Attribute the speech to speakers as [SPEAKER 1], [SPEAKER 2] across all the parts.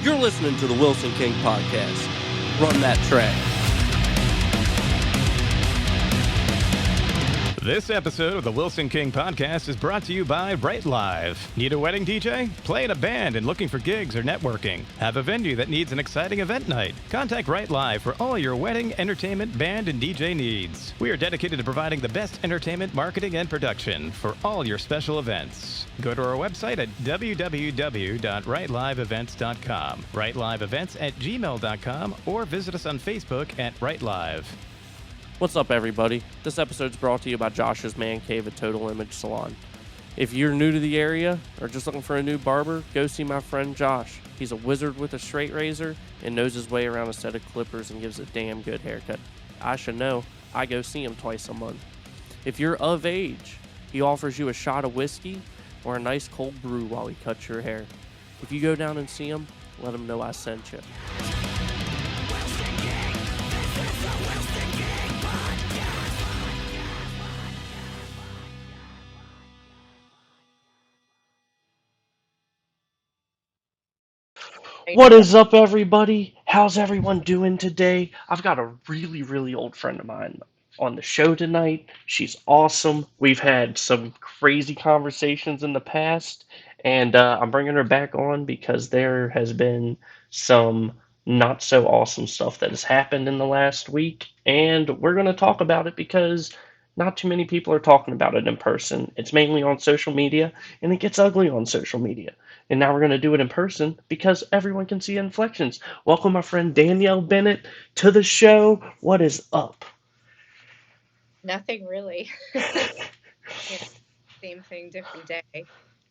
[SPEAKER 1] You're listening to the Wilson King Podcast. Run that track.
[SPEAKER 2] This episode of the Wilson King Podcast is brought to you by Wright Live. Need a wedding DJ? Play in a band and looking for gigs or networking? Have a venue that needs an exciting event night? Contact Wright Live for all your wedding, entertainment, band, and DJ needs. We are dedicated to providing the best entertainment, marketing, and production for all your special events. Go to our website at www.wrightliveevents.com, wrightliveevents@gmail.com, or visit us on Facebook at Wright Live.
[SPEAKER 1] What's up, everybody? This episode's brought to you by Josh's Man Cave at Total Image Salon. If you're new to the area or just looking for a new barber, go see my friend Josh. He's a wizard with a straight razor and knows his way around a set of clippers and gives a damn good haircut. I should know. I go see him twice a month. If you're of age, he offers you a shot of whiskey or a nice cold brew while he cuts your hair. If you go down and see him, let him know I sent you.
[SPEAKER 3] What is up, everybody? How's everyone doing today? I've got a really old friend of mine on the show tonight. She's awesome. We've had some crazy conversations in the past, and I'm bringing her back on because there has been some not so awesome stuff that has happened in the last week, and we're going to talk about it because not too many people are talking about it in person. It's mainly on social media, and it gets ugly on social media. And now we're going to do it in person because everyone can see inflections. Welcome, my friend Danielle Bennett, to the show. What is up?
[SPEAKER 4] Nothing really. Same thing, different day.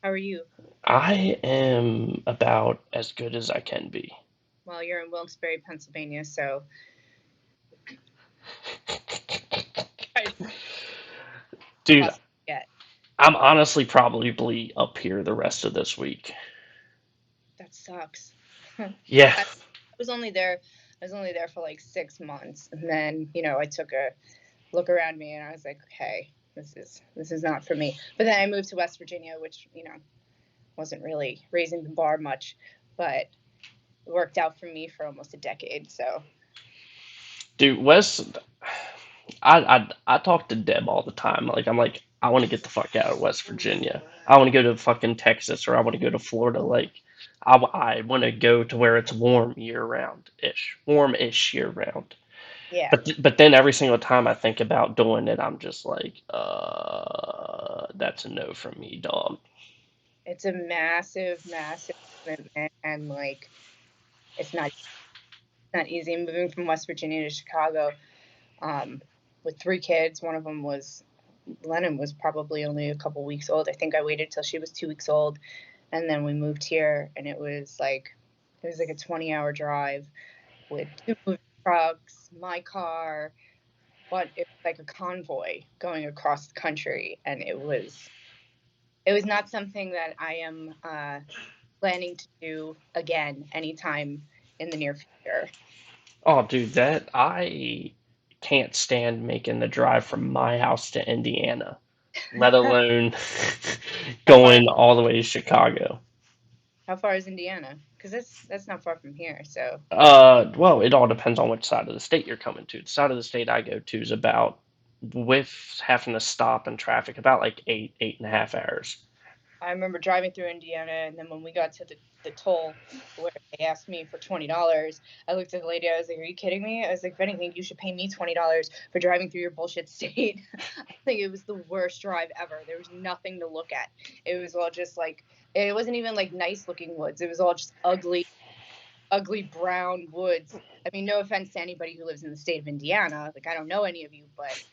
[SPEAKER 4] How are you?
[SPEAKER 3] I am about as good as I can be.
[SPEAKER 4] Well, you're in Wilkes-Barre, Pennsylvania, so
[SPEAKER 3] Dude,
[SPEAKER 4] Must get.
[SPEAKER 3] I'm honestly probably up here the rest of this week.
[SPEAKER 4] That sucks.
[SPEAKER 3] Yeah.
[SPEAKER 4] I was only there for like 6 months, and then I took a look around me, and I was like, okay, this is not for me. But then I moved to West Virginia, which wasn't really raising the bar much, but it worked out for me for almost a decade. So,
[SPEAKER 3] Dude, West, I talk to Deb all the time. I'm like, I want to get the fuck out of West Virginia. I want to go to fucking Texas, or I want to go to Florida. I want to go to where it's warm year round ish, warm-ish year round.
[SPEAKER 4] yeah,
[SPEAKER 3] But then every single time I think about doing it, I'm just like, that's a no from me, dog.
[SPEAKER 4] it's a massive commitment, and like it's not easy moving from West Virginia to Chicago. With 3 kids, one of them Lennon was probably only a couple weeks old. I think I waited till she was 2 weeks old, and then we moved here, and it was like a 20-hour drive with 2 moving trucks, my car, but it was like a convoy going across the country, and it was not something that I am planning to do again anytime in the near future.
[SPEAKER 3] Oh, dude, that I can't stand making the drive from my house to Indiana, let alone going all the way to Chicago.
[SPEAKER 4] How far is Indiana? Because that's not far from here. So
[SPEAKER 3] Well, it all depends on which side of the state you're coming to. The side of the state I go to is about, with having to stop in traffic, about like 8.5 hours.
[SPEAKER 4] I remember driving through Indiana, and then when we got to the toll where they asked me for $20, I looked at the lady. I was like, "Are you kidding me?" I was like, "If anything, you should pay me $20 for driving through your bullshit state." I think it was the worst drive ever. There was nothing to look at. It was all just like, it wasn't even like nice looking woods. It was all just ugly brown woods. I mean, no offense to anybody who lives in the state of Indiana. Like, I don't know any of you, but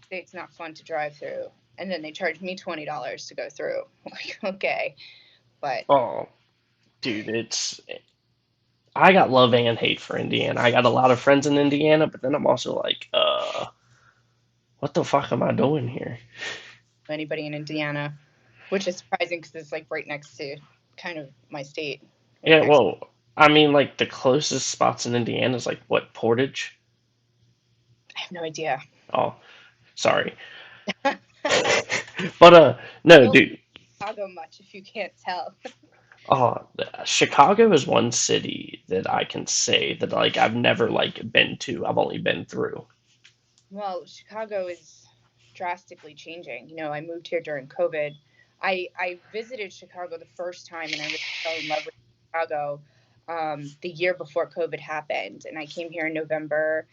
[SPEAKER 4] it's not fun to drive through. And then they charged me $20 to go through. Like, okay, but
[SPEAKER 3] Oh, dude, I got love and hate for Indiana. I got a lot of friends in Indiana, but then I'm also like, what the fuck am I doing here?
[SPEAKER 4] anybody in Indiana, which is surprising because it's like right next to kind of my state. Right
[SPEAKER 3] Yeah,
[SPEAKER 4] next.
[SPEAKER 3] well, I mean, like the closest spots in Indiana is like what, Portage?
[SPEAKER 4] I have no idea.
[SPEAKER 3] Oh, sorry. But no,
[SPEAKER 4] Don't
[SPEAKER 3] dude.
[SPEAKER 4] Chicago much if you can't tell.
[SPEAKER 3] Oh, Chicago is one city that I can say that like I've never like been to. I've only been through.
[SPEAKER 4] Well, Chicago is drastically changing. I moved here during COVID. I visited Chicago the first time, and I really fell in love with Chicago the year before COVID happened. And I came here in November,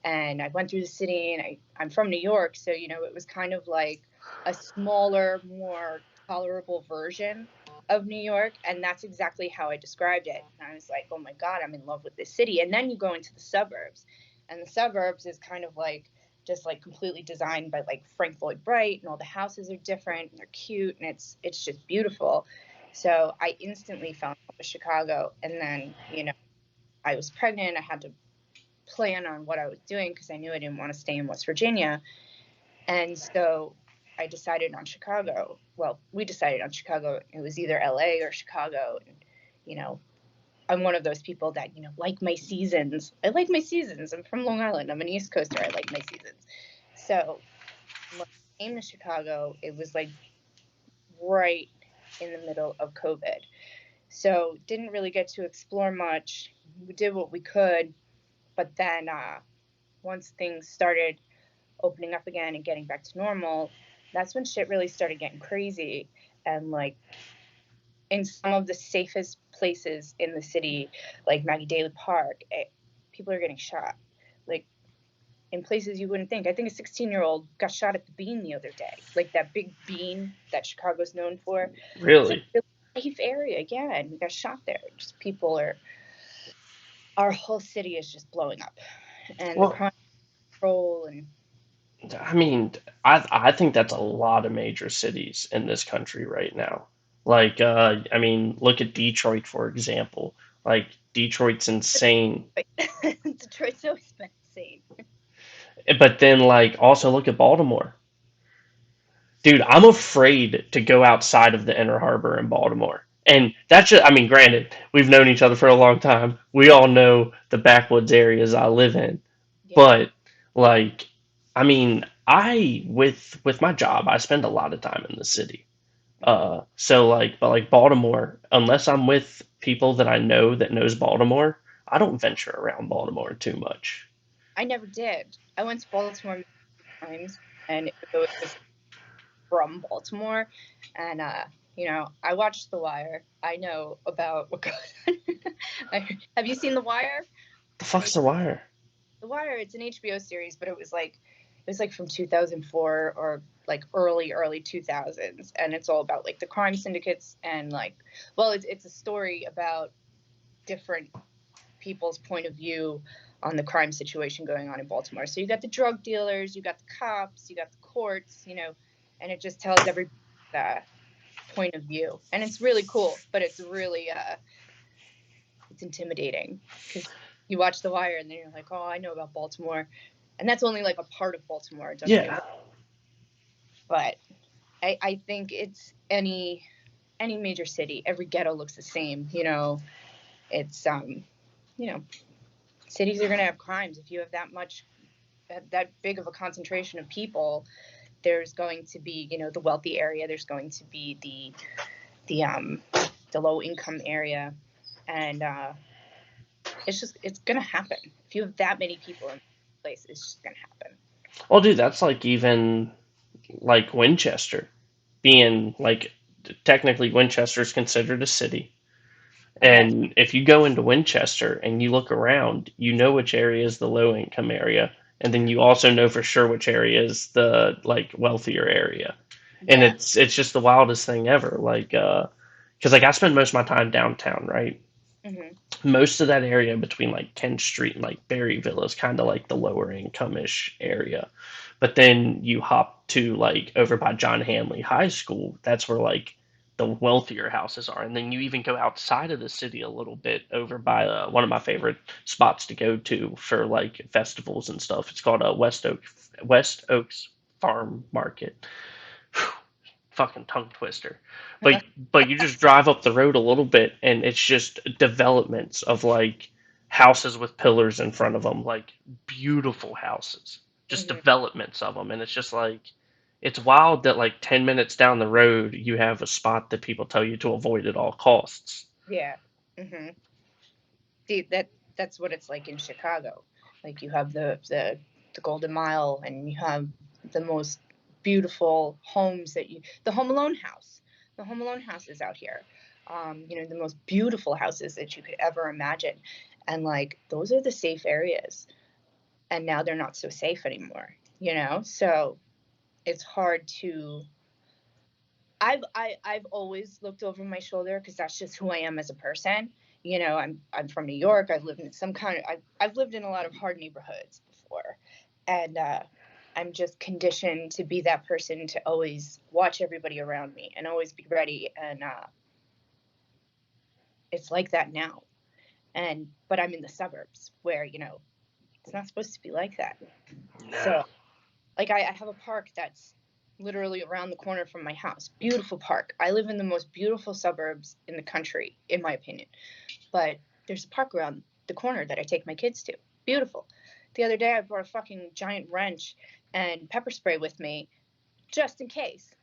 [SPEAKER 4] and I went through the city. And I'm from New York, so it was kind of like a smaller, more tolerable version of New York, and that's exactly how I described it. And I was like, oh my God, I'm in love with this city. And then you go into the suburbs, and the suburbs is kind of like just like completely designed by like Frank Lloyd Wright, and all the houses are different and they're cute, and it's just beautiful. So I instantly fell in love with Chicago. And then I was pregnant. I had to plan on what I was doing because I knew I didn't want to stay in West Virginia. And so I decided on Chicago. Well, we decided on Chicago. It was either LA or Chicago. And you know I'm one of those people that like my seasons. I like my seasons. I'm from Long Island. I'm an East Coaster. I like my seasons. So when I came to Chicago, it was like right in the middle of COVID. So didn't really get to explore much. We did what we could, but then once things started opening up again and getting back to normal, that's when shit really started getting crazy. And like in some of the safest places in the city, like Maggie Daley Park, people are getting shot. Like in places you wouldn't think. I think a 16-year-old got shot at the Bean the other day, like that big bean that Chicago's known for. It's a
[SPEAKER 3] Really?
[SPEAKER 4] really safe area, yeah, and he got shot there. Just people are. Our whole city is just blowing up, and the
[SPEAKER 3] Well,
[SPEAKER 4] crime control and
[SPEAKER 3] I mean, I think that's a lot of major cities in this country right now. Like, I mean, look at Detroit for example. Like, Detroit's insane.
[SPEAKER 4] Detroit's always been insane.
[SPEAKER 3] But then, like, also look at Baltimore. Dude, I'm afraid to go outside of the Inner Harbor in Baltimore. And that's just, I mean, granted, we've known each other for a long time. We all know the backwoods areas I live in.
[SPEAKER 4] Yeah,
[SPEAKER 3] But like, I mean, I with my job, I spend a lot of time in the city. So like, but like Baltimore, unless I'm with people that I know that knows Baltimore, I don't venture around Baltimore too much.
[SPEAKER 4] I never did. I went to Baltimore many times, and it was from Baltimore, and I watched The Wire. I know about what goes on. Have you seen The Wire?
[SPEAKER 3] The
[SPEAKER 4] On
[SPEAKER 3] fuck's the wire?
[SPEAKER 4] The Wire, it's an HBO series, but it was like from 2004 or like early 2000s, and it's all about like the crime syndicates and like, well, it's a story about different people's point of view on the crime situation going on in Baltimore. So you got the drug dealers, you got the cops, you got the courts, and it just tells every uh, point of view, and it's really cool, but it's really it's intimidating because you watch The Wire and then you're like, oh, I know about Baltimore, and that's only like a part of Baltimore. Don't get me
[SPEAKER 3] Yeah.
[SPEAKER 4] wrong, but I think it's any major city, every ghetto looks the same. It's you know cities are going to have crimes if you have that big of a concentration of people. There's going to be the wealthy area. There's going to be the low income area, and it's gonna happen. If you have that many people in a place, it's just gonna happen.
[SPEAKER 3] Well, dude, that's like even like Winchester being like technically Winchester's considered a city.
[SPEAKER 4] Okay.
[SPEAKER 3] And if you go into Winchester and you look around, you know which area is the low income area, and then you also know for sure which area is the like wealthier area. And
[SPEAKER 4] Yeah.
[SPEAKER 3] it's just the wildest thing ever. Like, because like I spend most of my time downtown, right?
[SPEAKER 4] Hmm.
[SPEAKER 3] Most of that area between like Kent Street and like Berryville is kind of like the lower income ish area. But then you hop to like over by John Hanley High School, that's where like the wealthier houses are. And then you even go outside of the city a little bit over by one of my favorite spots to go to for like festivals and stuff. It's called West Oaks Farm Market. Fucking tongue twister. But but you just drive up the road a little bit and it's just developments of like houses with pillars in front of them, like beautiful houses, just
[SPEAKER 4] Hmm.
[SPEAKER 3] developments of them, and it's just like it's wild that like 10 minutes down the road you have a spot that people tell you to avoid at all costs.
[SPEAKER 4] Yeah. Mm-hmm. See, that's what it's like in Chicago. Like you have the Golden Mile, and you have the most beautiful homes the Home Alone house. The Home Alone house is out here. The most beautiful houses that you could ever imagine. And like those are the safe areas. And now they're not so safe anymore. So it's hard to I've always looked over my shoulder because that's just who I am as a person. I'm from New York. I've lived in I've lived in a lot of hard neighborhoods before, and I'm just conditioned to be that person to always watch everybody around me and always be ready. And it's like that now. But I'm in the suburbs where it's not supposed to be like that.
[SPEAKER 3] No.
[SPEAKER 4] So like I have a park that's literally around the corner from my house. Beautiful park. I live in the most beautiful suburbs in the country, in my opinion. But there's a park around the corner that I take my kids to. Beautiful. The other day I brought a fucking giant wrench and pepper spray with me just in case.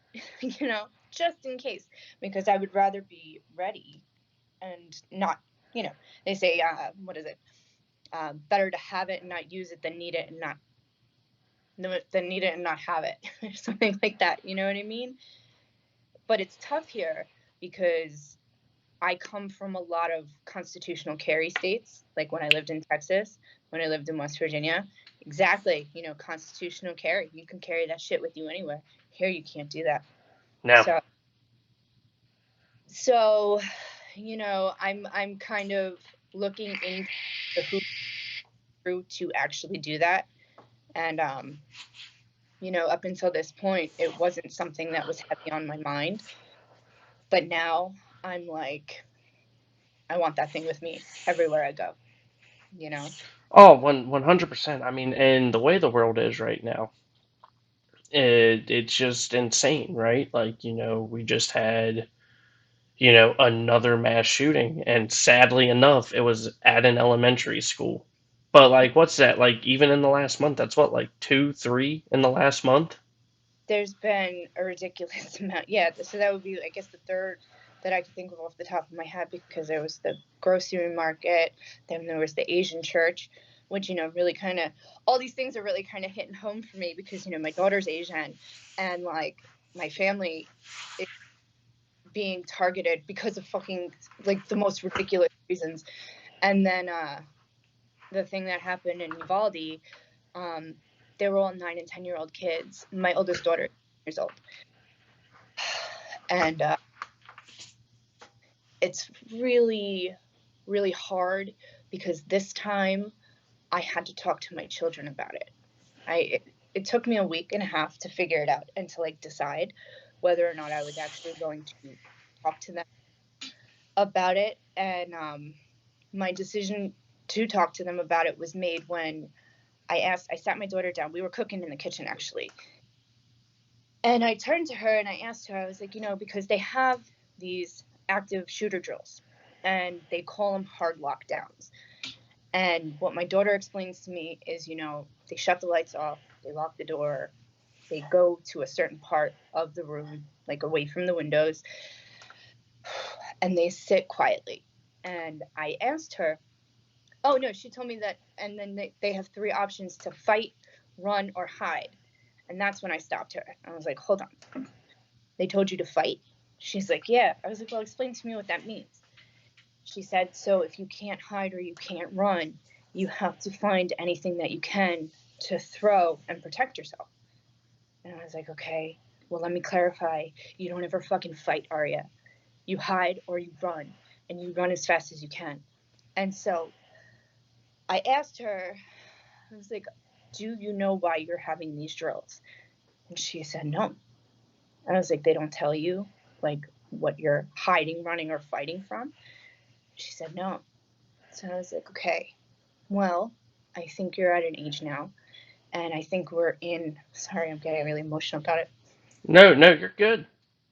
[SPEAKER 4] Just in case. Because I would rather be ready and not, they say, what is it? Better to have it and not use it than need it and not have it, or something like that. You know what I mean? But it's tough here because I come from a lot of constitutional carry states, like when I lived in Texas, when I lived in West Virginia. Exactly, constitutional carry. You can carry that shit with you anywhere. Here, you can't do that.
[SPEAKER 3] No.
[SPEAKER 4] So, I'm kind of looking into who to actually do that, and up until this point, it wasn't something that was heavy on my mind. But now I'm like, I want that thing with me everywhere I go.
[SPEAKER 3] Oh, 100%. I mean, and the way the world is right now, it's just insane, right? Like, we just had, another mass shooting, and sadly enough, it was at an elementary school. But like, what's that? Like, even in the last month, that's what, like two, three in the last month?
[SPEAKER 4] There's been a ridiculous amount. Yeah, so that would be, I guess, the third that I could think of off the top of my head, because there was the grocery market, then there was the Asian church, which, really kind of, all these things are really kind of hitting home for me because, my daughter's Asian, and like my family is being targeted because of fucking like the most ridiculous reasons. And then the thing that happened in Uvalde, um, they were all 9 and 10-year-old kids. My oldest daughter is 8 years old. And it's really, really hard because this time I had to talk to my children about it. It took me a week and a half to figure it out and to like decide whether or not I was actually going to talk to them about it. And my decision to talk to them about it was made when I sat my daughter down. We were cooking in the kitchen, actually. And I turned to her and I asked her, I was like, because they have these active shooter drills and they call them hard lockdowns. And what my daughter explains to me is, they shut the lights off, they lock the door, they go to a certain part of the room, like away from the windows, and they sit quietly. And I asked her, oh no, she told me that, and then they have three options: to fight, run, or hide. And that's when I stopped her. I was like, hold on. They told you to fight? She's like, yeah. I was like, well, explain to me what that means. She said, so if you can't hide or you can't run, you have to find anything that you can to throw and protect yourself. And I was like, okay, well, let me clarify. You don't ever fucking fight, Arya. You hide or you run, and you run as fast as you can. And so I asked her, I was like, do you know why you're having these drills? And she said, no. I was like, they don't tell you like what you're hiding, running, or fighting from? She said, no. So I was like, okay, well, I think you're at an age now. And I think sorry, I'm getting really emotional about it.
[SPEAKER 3] No, no, you're good.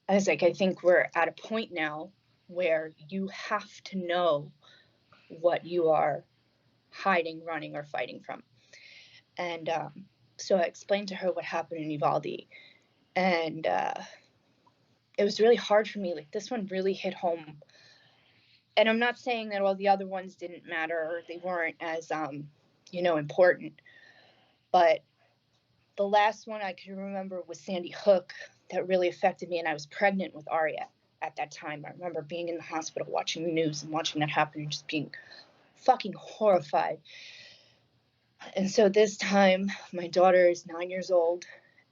[SPEAKER 4] I was like, I think we're at a point now where you have to know what you are hiding, running, or fighting from. And so I explained to her what happened in Uvalde. And it was really hard for me. Like, this one really hit home And I'm not saying that all the other ones didn't matter or they weren't as, important. But the last one I can remember was Sandy Hook that really affected me. And I was pregnant with Aria at that time. I remember being in the hospital watching the news and watching that happen and just being fucking horrified. And so this time, my daughter is 9 years old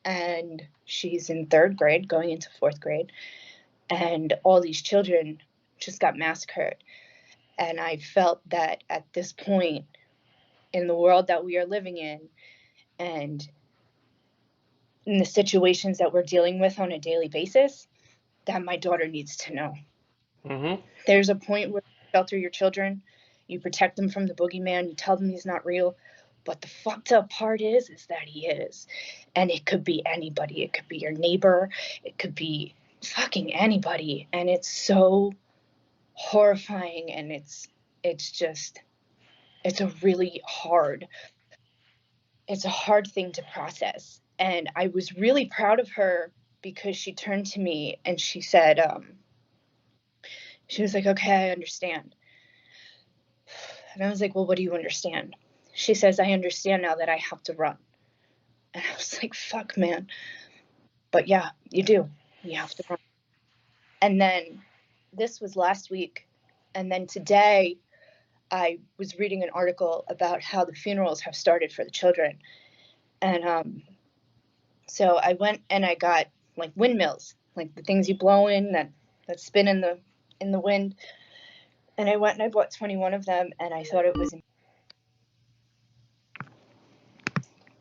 [SPEAKER 4] and she's in 3rd grade, going into 4th grade. And all these children just got massacred. And I felt that at this point in the world that we are living in and in the situations that we're dealing with on a daily basis, that my daughter needs to know.
[SPEAKER 3] Mm-hmm.
[SPEAKER 4] There's a point where you shelter your children, you protect them from the boogeyman, you tell them he's not real. But the fucked up part is that he is. And it could be anybody. It could be your neighbor. It could be fucking anybody. And it's so horrifying. And it's a really hard, it's a hard thing to process. And I was really proud of her because she turned to me and she said, she was like, okay, I understand. And I was like, well, what do you understand? She says, I understand now that I have to run. And I was like, fuck, man. But yeah, you do. You have to run. And then this was last week. And then today I was reading an article about how the funerals have started for the children. And so I went and I got like windmills, like the things you blow in that spin in the wind. And I went and I bought 21 of them, and I thought it was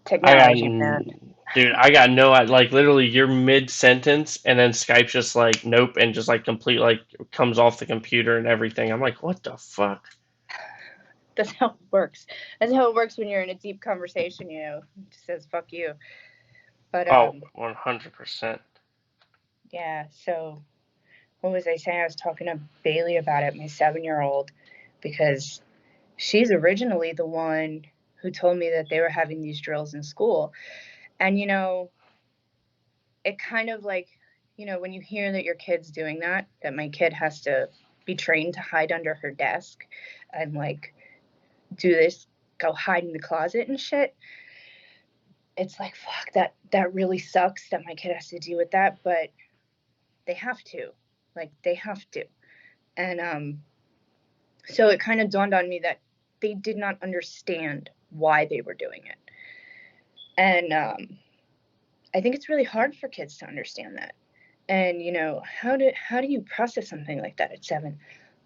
[SPEAKER 4] technology, man.
[SPEAKER 3] Dude, I got no, like literally you're mid sentence and then Skype just like nope and just like complete like comes off the computer and everything. I'm like, what the fuck?
[SPEAKER 4] That's how it works. That's how it works when you're in a deep conversation, It just says fuck you. But
[SPEAKER 3] 100%.
[SPEAKER 4] yeah, so what was I saying? I was talking to Bailey about it, my 7-year-old, because she's originally the one who told me that they were having these drills in school. And it kind of like, when you hear that your kid's doing that my kid has to be trained to hide under her desk and like do this, go hide in the closet and shit. It's like, fuck, that really sucks that my kid has to deal with that, but they have to. Like, they have to. And so it kind of dawned on me that they did not understand why they were doing it. And I think it's really hard for kids to understand that. And how do you process something like that at 7?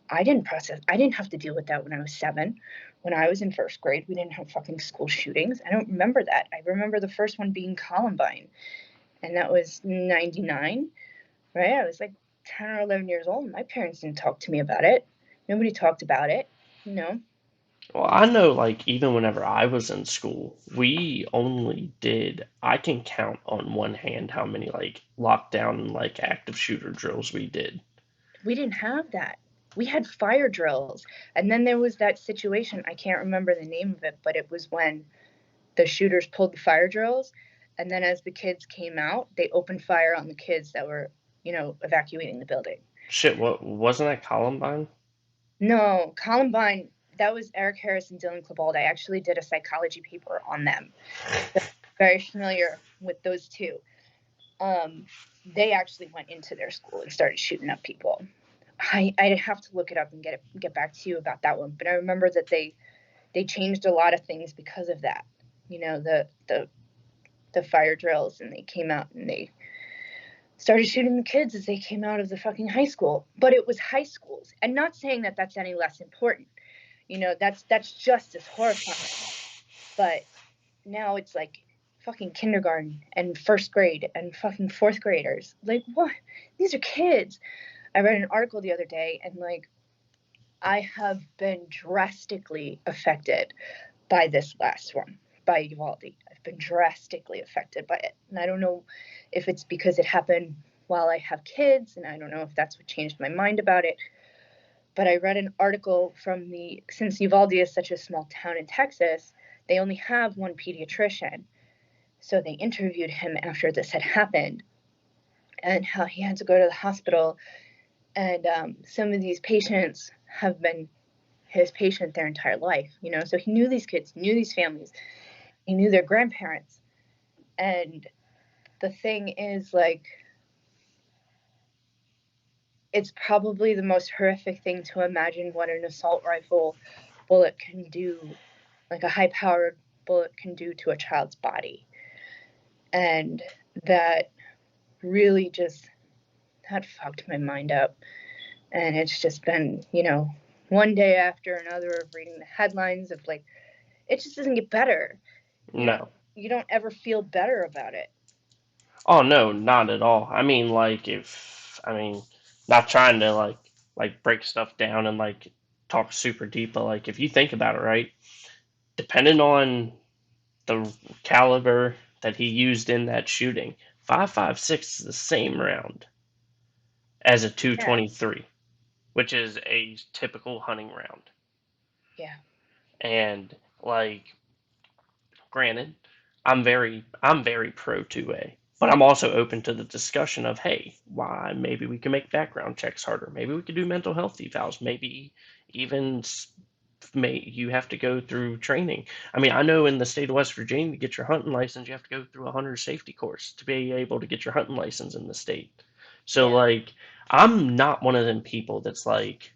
[SPEAKER 4] I didn't have to deal with that when I was 7. When I was in 1st grade, we didn't have fucking school shootings. I don't remember that. I remember the first one being Columbine, and that was 99, right? I was like 10 or 11 years old. My parents didn't talk to me about it. Nobody talked about it,
[SPEAKER 3] Well, I know like even whenever I was in school, we only did, I can count on one hand how many like lockdown like active shooter drills we did.
[SPEAKER 4] We didn't have that. We had fire drills. And then there was that situation, I can't remember the name of it, but it was when the shooters pulled the fire drills. And then as the kids came out, they opened fire on the kids that were, evacuating the building.
[SPEAKER 3] Shit, what wasn't that Columbine?
[SPEAKER 4] No, Columbine, that was Eric Harris and Dylan Klebold. I actually did a psychology paper on them. So I'm very familiar with those two. They actually went into their school and started shooting up people. I'd have to look it up and get back to you about that one. But I remember that they changed a lot of things because of that. The fire drills, and they came out and they started shooting the kids as they came out of the fucking high school. But it was high schools, and not saying that that's any less important. That's just as horrifying. But now it's like fucking kindergarten and 1st grade and fucking 4th graders. Like, what? These are kids. I read an article the other day, and like, I have been drastically affected by this last one, by Uvalde. I've been drastically affected by it. And I don't know if it's because it happened while I have kids, and I don't know if that's what changed my mind about it. But I read an article since Uvalde is such a small town in Texas, they only have one pediatrician. So they interviewed him after this had happened and how he had to go to the hospital. And some of these patients have been his patient their entire life, you know? So he knew these kids, knew these families, he knew their grandparents. And the thing is, like, it's probably the most horrific thing to imagine what an assault rifle bullet can do, like a high-powered bullet can do to a child's body. And that really just, that fucked my mind up. And it's just been, you know, one day after another of reading the headlines of, like, it just doesn't get better.
[SPEAKER 3] No.
[SPEAKER 4] You don't ever feel better about it.
[SPEAKER 3] Oh no, not at all. I mean, like not trying to like break stuff down and like talk super deep, but like if you think about it, right, depending on the caliber that he used in that shooting, 5.56 is the same round as a
[SPEAKER 4] Yeah.
[SPEAKER 3] 223, which is a typical hunting round.
[SPEAKER 4] Yeah.
[SPEAKER 3] And like, granted, I'm very pro 2A, but I'm also open to the discussion of, hey, why maybe we can make background checks harder. Maybe we could do mental health evals. Maybe even you have to go through training. I mean, I know in the state of West Virginia, to get your hunting license, you have to go through a hunter safety course to be able to get your hunting license in the state. So
[SPEAKER 4] Yeah.
[SPEAKER 3] like, I'm not one of them people that's like,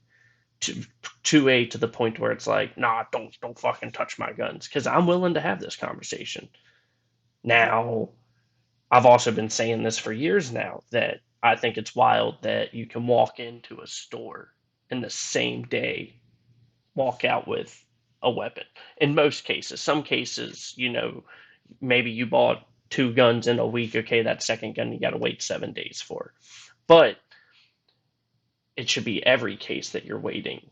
[SPEAKER 3] to a to the point where it's like, nah, don't fucking touch my guns, because I'm willing to have this conversation. Now, I've also been saying this for years now, that I think it's wild that you can walk into a store in the same day walk out with a weapon. In most cases, some cases, maybe you bought 2 guns in a week. Okay, that second gun you got to wait 7 days for, but it should be every case that you're waiting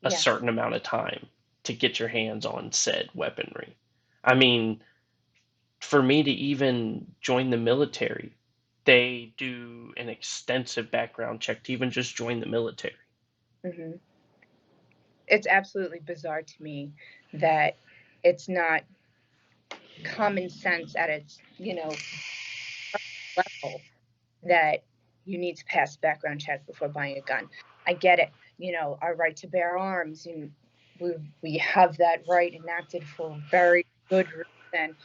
[SPEAKER 3] a
[SPEAKER 4] Yeah.
[SPEAKER 3] certain amount of time to get your hands on said weaponry. I mean, for me to even join the military, they do an extensive background check to even just join the military.
[SPEAKER 4] Mm-hmm. It's absolutely bizarre to me that it's not common sense at its, level that you need to pass a background check before buying a gun. I get it. Our right to bear arms, we have that right enacted for very good reason.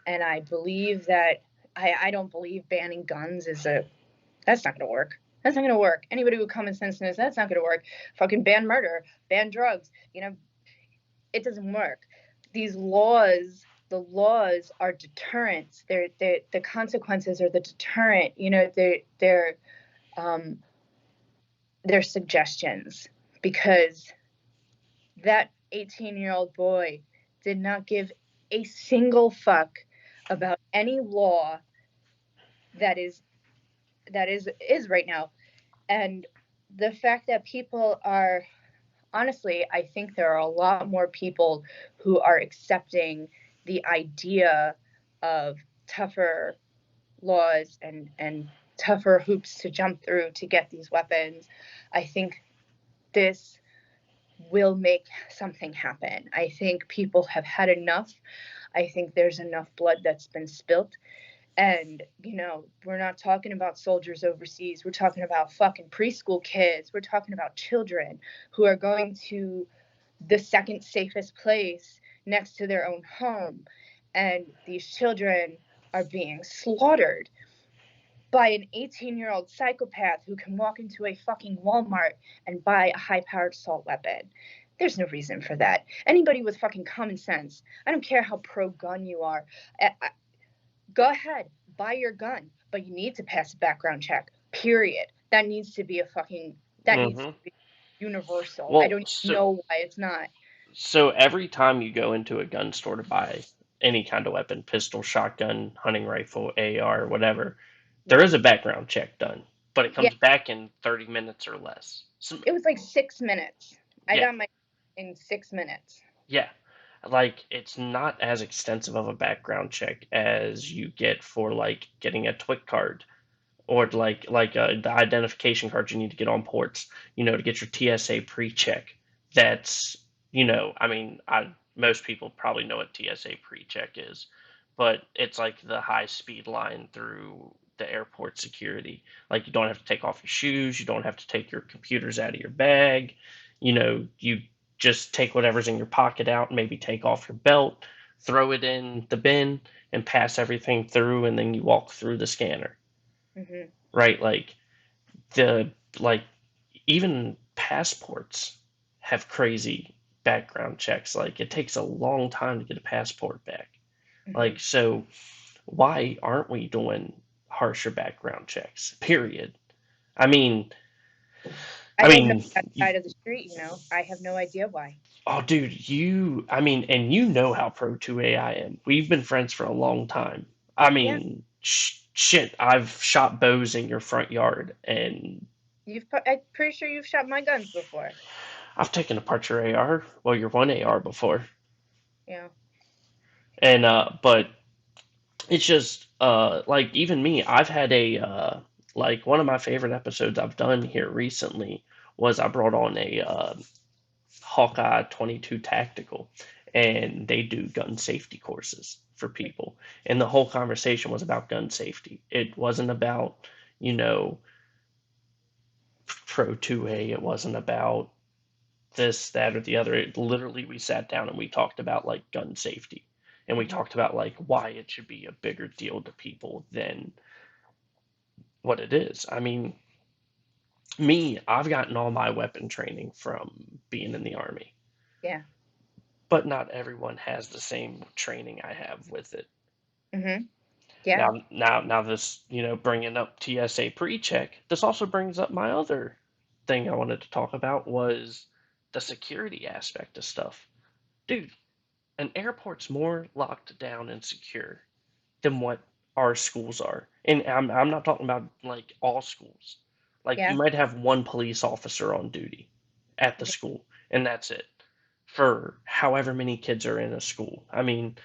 [SPEAKER 4] And I believe that I don't believe banning guns that's not going to work. That's not going to work. Anybody with common sense knows that's not going to work. Fucking ban murder, ban drugs. It doesn't work. These laws, the laws are deterrents. The consequences are the deterrent. They're suggestions, because that 18-year-old boy did not give a single fuck about any law that is right now. And the fact that people are, honestly, I think there are a lot more people who are accepting the idea of tougher laws and tougher hoops to jump through to get these weapons. I think this will make something happen. I think people have had enough. I think there's enough blood that's been spilt. And, we're not talking about soldiers overseas. We're talking about fucking preschool kids. We're talking about children who are going to the second safest place next to their own home. And these children are being slaughtered by an 18-year-old psychopath who can walk into a fucking Walmart and buy a high-powered assault weapon. There's no reason for that. Anybody with fucking common sense, I don't care how pro-gun you are, go ahead, buy your gun, but you need to pass a background check, period. That needs to be needs to be universal. I
[SPEAKER 3] Well,
[SPEAKER 4] don't know why it's not.
[SPEAKER 3] so every time you go into a gun store to buy any kind of weapon, pistol, shotgun, hunting rifle, AR, whatever, there is a background check done, but it comes back in 30 minutes or less. So,
[SPEAKER 4] it was like 6 minutes. I got my in 6 minutes.
[SPEAKER 3] Yeah. Like, it's not as extensive of a background check as you get for like getting a TWIC card, or the identification card you need to get on ports, to get your TSA pre-check. That's, I mean, most people probably know what TSA pre-check is, but it's like the high speed line through the airport security. Like, you don't have to take off your shoes, you don't have to take your computers out of your bag, you just take whatever's in your pocket out, maybe take off your belt, throw it in the bin, and pass everything through, and then you walk through the scanner,
[SPEAKER 4] Mm-hmm.
[SPEAKER 3] right? The like even passports have crazy background checks. Like it takes a long time to get a passport back.
[SPEAKER 4] Mm-hmm.
[SPEAKER 3] So why aren't we doing harsher background checks? Period. I mean,
[SPEAKER 4] I
[SPEAKER 3] I
[SPEAKER 4] live on
[SPEAKER 3] mean,
[SPEAKER 4] that side of the street, I have no idea why.
[SPEAKER 3] oh, dude, I mean, and you know how pro 2A I am. We've been friends for a long time. I
[SPEAKER 4] Yeah,
[SPEAKER 3] mean, shit, I've shot bows in your front yard, and
[SPEAKER 4] I'm pretty sure you've shot my guns before.
[SPEAKER 3] I've taken apart your AR, well, your one AR before,
[SPEAKER 4] Yeah.
[SPEAKER 3] and but it's just like even me, I've had a like one of my favorite episodes I've done here recently was I brought on a Hawkeye 22 Tactical, and they do gun safety courses for people. And the whole conversation was about gun safety. It wasn't about, you know, Pro 2A. It wasn't about this, that, or the other. It literally, we sat down and we talked about like gun safety. And we
[SPEAKER 4] Mm-hmm.
[SPEAKER 3] talked about like why it should be a bigger deal to people than what it is. I mean, I've gotten all my weapon training from being in the Army,
[SPEAKER 4] Yeah.
[SPEAKER 3] but not everyone has the same training I have with it.
[SPEAKER 4] Mm-hmm. Yeah.
[SPEAKER 3] Now, this, bringing up TSA pre-check, this also brings up my other thing I wanted to talk about was the security aspect of stuff. Dude, an airport's more locked down and secure than what our schools are. And I'm not talking about like all schools. Like you
[SPEAKER 4] Yeah.
[SPEAKER 3] might have one police officer on duty at the school, and that's it for however many kids are in a school. I mean,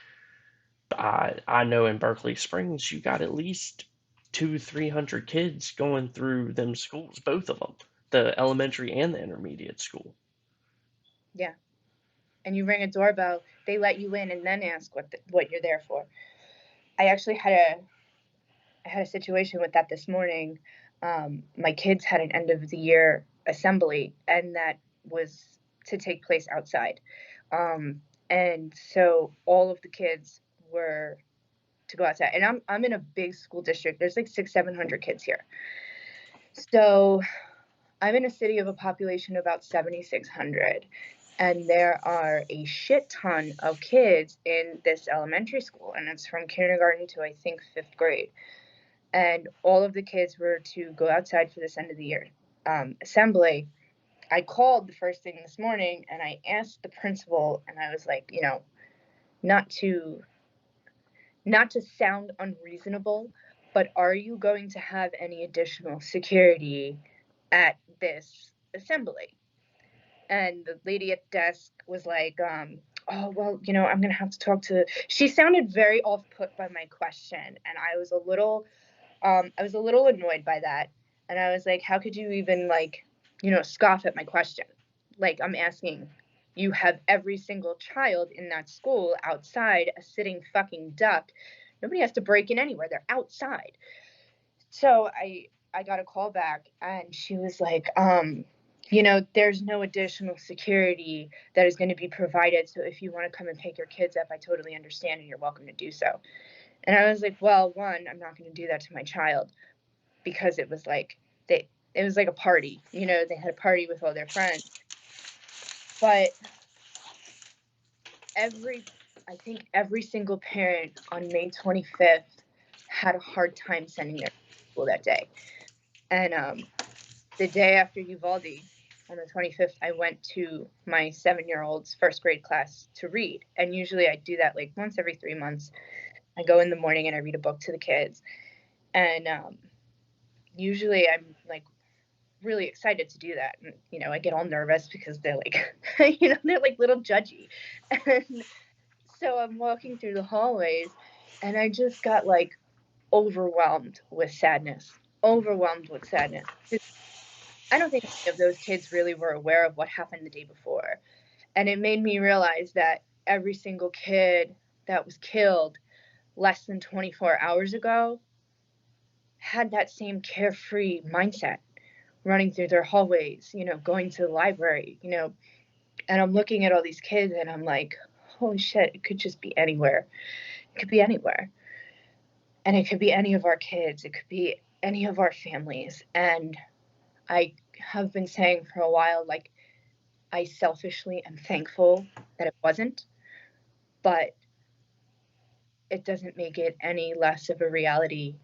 [SPEAKER 3] I know in Berkeley Springs you got at least 300 kids going through them schools, both of them, the elementary and the intermediate school.
[SPEAKER 4] Yeah. And you ring a doorbell, they let you in and then ask what you're there for. I actually had a situation with that this morning. My kids had an end of the year assembly, and that was to take place outside. And so all of the kids were to go outside. And I'm in a big school district. There's like 700 kids here. So I'm in a city of a population of about 7,600, and there are a shit ton of kids in this elementary school, and it's from kindergarten to I think fifth grade. And all of the kids were to go outside for this end of the year assembly. I called the first thing this morning and I asked the principal, and I was like, not to sound unreasonable, but are you going to have any additional security at this assembly? And the lady at the desk was like, oh, well, I'm going to have to talk to. She sounded very off put by my question. And I was a little annoyed by that. And I was like, how could you even scoff at my question? Like, I'm asking, you have every single child in that school outside, a sitting fucking duck. Nobody has to break in anywhere. They're outside. So I got a call back and she was like, there's no additional security that is going to be provided. So if you want to come and pick your kids up, I totally understand and you're welcome to do so. And I was like, well, one, I'm not going to do that to my child, because it was like it was like a party. They had a party with all their friends. But I think every single parent on May 25th had a hard time sending their school that day. And the day after Uvalde, on the 25th, I went to my 7-year-old's first grade class to read. And usually I do that like once every 3 months. I go in the morning and I read a book to the kids. And usually I'm like really excited to do that. And, I get all nervous because they're like, they're like little judgy. And so I'm walking through the hallways and I just got like overwhelmed with sadness. Overwhelmed with sadness. I don't think any of those kids really were aware of what happened the day before. And it made me realize that every single kid that was killed less than 24 hours ago had that same carefree mindset, running through their hallways, you know, going to the library, you know, and I'm looking at all these kids and I'm like, holy shit, it could just be anywhere. It could be anywhere. And it could be any of our kids. It could be any of our families. And I have been saying for a while, like, I selfishly am thankful that it wasn't, but it doesn't make it any less of a reality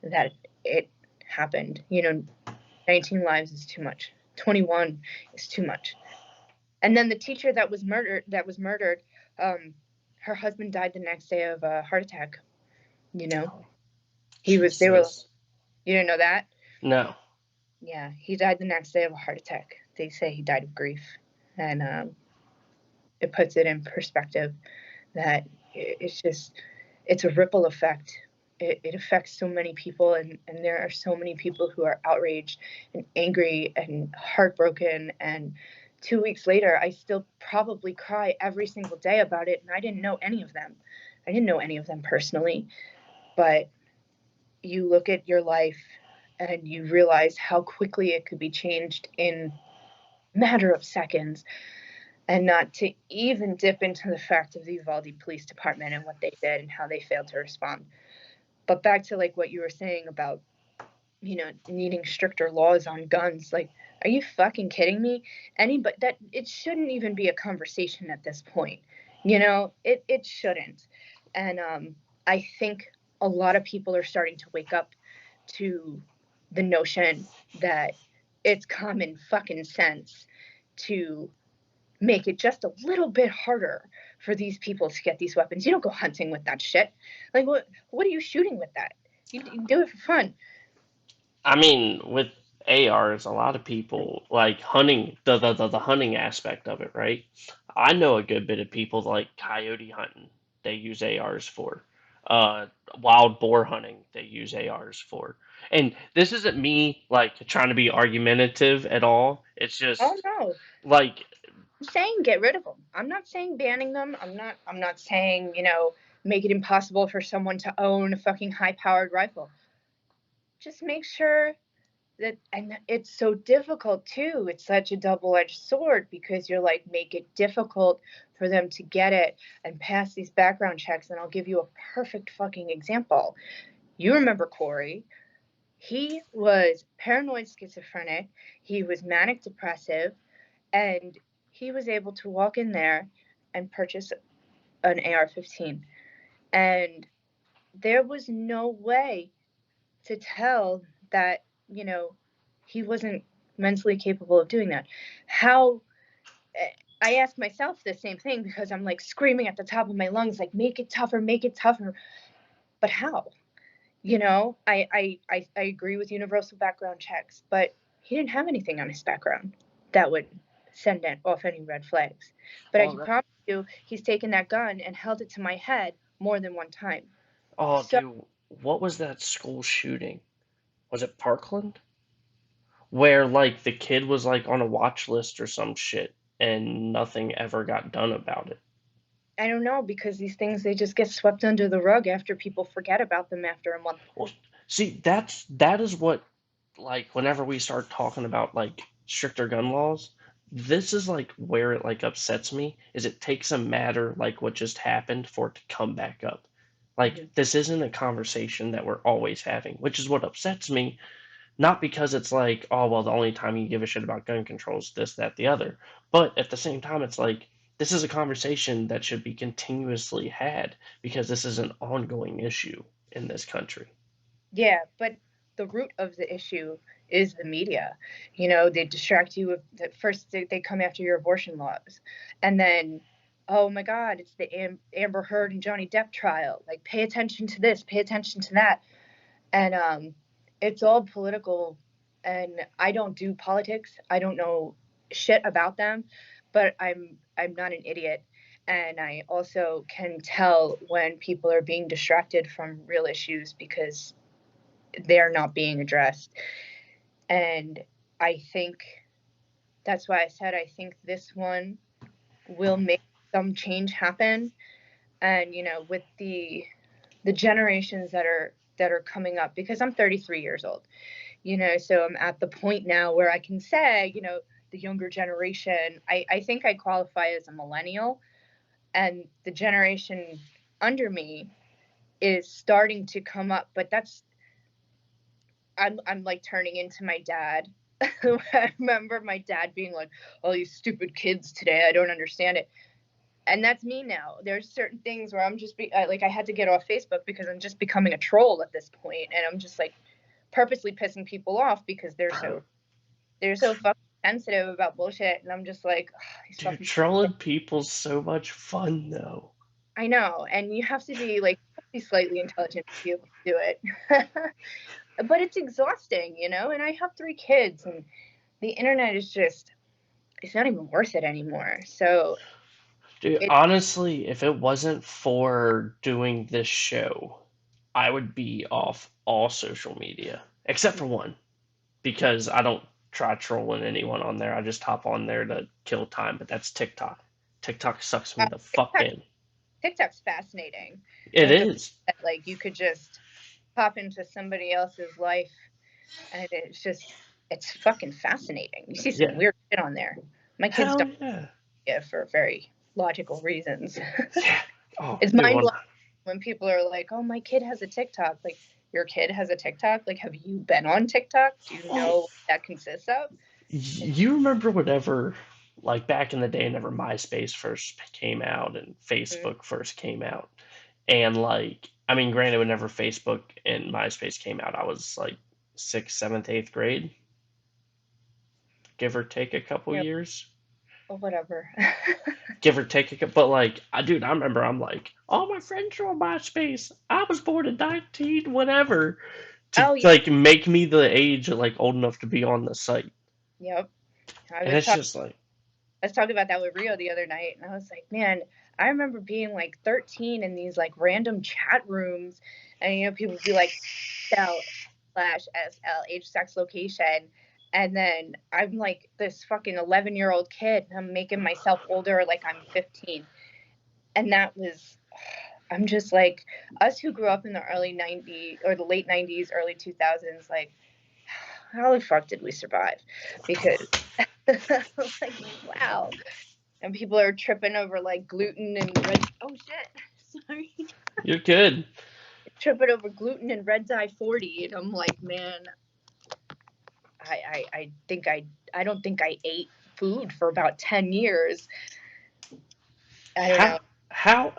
[SPEAKER 4] that it happened. You know, 19 lives is too much. 21 is too much. And then the teacher that was murdered, her husband died the next day of a heart attack. You know, they were,
[SPEAKER 3] Jesus.
[SPEAKER 4] you didn't know that?
[SPEAKER 3] No.
[SPEAKER 4] Yeah, he died the next day of a heart attack. They say he died of grief. And it puts it in perspective that it's a ripple effect. It affects so many people, and there are so many people who are outraged and angry and heartbroken. And 2 weeks later, I still probably cry every single day about it. And I didn't know any of them. I didn't know any of them personally. But you look at your life and you realize how quickly it could be changed in a matter of seconds. And not to even dip into the fact of the Uvalde Police Department and what they did and how they failed to respond. But back to like what you were saying about, you know, needing stricter laws on guns. Like, are you fucking kidding me? Anybody that it shouldn't even be a conversation at this point. You know, it shouldn't. And I think a lot of people are starting to wake up to the notion that it's common fucking sense to make it just a little bit harder for these people to get these weapons. You don't go hunting with that shit. Like, what are you shooting with that? You do it for fun.
[SPEAKER 3] I mean, with ARs, a lot of people like hunting the hunting aspect of it, right? I know a good bit of people like coyote hunting. They use ARs for. Uh, Wild boar hunting. They use ARs for. And this isn't me like trying to be argumentative at all. It's
[SPEAKER 4] Oh
[SPEAKER 3] just
[SPEAKER 4] no,
[SPEAKER 3] like
[SPEAKER 4] I'm saying get rid of them. I'm not saying banning them. I'm not saying, you know, make it impossible for someone to own a fucking high-powered rifle. Just make sure that, and it's so difficult too. It's such a double-edged sword because you're like, make it difficult for them to get it and pass these background checks. And I'll give you a perfect fucking example. You remember Corey? He was paranoid schizophrenic. He was manic depressive, and he was able to walk in there and purchase an AR-15. And there was no way to tell that, you know, he wasn't mentally capable of doing that. How I ask myself the same thing because I'm like screaming at the top of my lungs, like, make it tougher, make it tougher. But how? You know, I agree with universal background checks, but he didn't have anything on his background that would send off any red flags. But I
[SPEAKER 3] oh
[SPEAKER 4] can
[SPEAKER 3] that,
[SPEAKER 4] promise you, he's taken that gun and held it to my head more than one time.
[SPEAKER 3] oh
[SPEAKER 4] So
[SPEAKER 3] dude, what was that school shooting? Was it Parkland? Where like the kid was like on a watch list or some shit and nothing ever got done about it.
[SPEAKER 4] I don't know because these things they just get swept under the rug after people forget about them after a month.
[SPEAKER 3] Well, see, that is what like whenever we start talking about like stricter gun laws, this is like where it like upsets me is it takes a matter like what just happened for it to come back up.
[SPEAKER 4] Mm-hmm.
[SPEAKER 3] Like this isn't a conversation that we're always having, which is what upsets me. Not because it's like, oh well, the only time you give a shit about gun control is this, that, the other. But at the same time, it's like this is a conversation that should be continuously had because this is an ongoing issue in this country.
[SPEAKER 4] Yeah, but the root of the issue is the media. You know, they distract you with first they come after your abortion laws, and then, oh my God, it's the Amber Heard and Johnny Depp trial. Like, pay attention to this, pay attention to that, and it's all political. And I don't do politics. I don't know shit about them, but I'm not an idiot. And I also can tell when people are being distracted from real issues because they're not being addressed. And I think that's why I said I think this one will make some change happen. And you know, with the generations that are coming up, because I'm 33 years old, So I'm at the point now where I can say, the younger generation, I think I qualify as a millennial, and the generation under me is starting to come up, but I'm like turning into my dad. I remember my dad being like, "Oh, these stupid kids today, I don't understand it." And that's me now. There's certain things where I'm just like, I had to get off Facebook because I'm just becoming a troll at this point, and I'm just like purposely pissing people off because they're so fucking sensitive about bullshit, and I'm just like, these
[SPEAKER 3] Dude,
[SPEAKER 4] fucking.
[SPEAKER 3] trolling people's so much fun though.
[SPEAKER 4] I know, and you have to be slightly intelligent to be able to do it. But it's exhausting, and I have 3 kids, and the internet is just, it's not even worth it anymore. So
[SPEAKER 3] Dude, honestly, if it wasn't for doing this show, I would be off all social media except for one, because I don't try trolling anyone on there. I just hop on there to kill time, but that's TikTok. TikTok sucks me the fuck in.
[SPEAKER 4] TikTok's fascinating.
[SPEAKER 3] It is.
[SPEAKER 4] You could just pop into somebody else's life, and it's fucking fascinating. You see some weird shit on there. My kids don't for very logical reasons.
[SPEAKER 3] Yeah. Oh,
[SPEAKER 4] it's mind-blowing when people are like, "Oh, my kid has a TikTok." Like, your kid has a TikTok? Like, have you been on TikTok? Do you know what that consists of?
[SPEAKER 3] You remember whatever, like back in the day, whenever MySpace first came out and Facebook first came out, and granted, whenever Facebook and MySpace came out, I was like 6th, 7th, 8th grade, give or take a couple years.
[SPEAKER 4] Well, whatever.
[SPEAKER 3] Give or take a couple, but I remember I'm like, all my friends are on MySpace. I was born in 19 whatever to make me the age old enough to be on the site.
[SPEAKER 4] Yep.
[SPEAKER 3] And it's just
[SPEAKER 4] I was talking about that with Rio the other night, and I was like, man, I remember being 13 in these random chat rooms, and people would be like, /SL, age, sex, location, and then I'm this fucking 11-year-old kid, and I'm making myself older like I'm 15, and that was, I'm just us who grew up in the early 90s or the late 90s, early 2000s, how the fuck did we survive? Because wow. And people are tripping over gluten and red. Oh shit! Sorry.
[SPEAKER 3] You're good.
[SPEAKER 4] Tripping over gluten and red dye 40, and I'm like, man, I don't think I ate food for about 10 years. I don't know.
[SPEAKER 3] How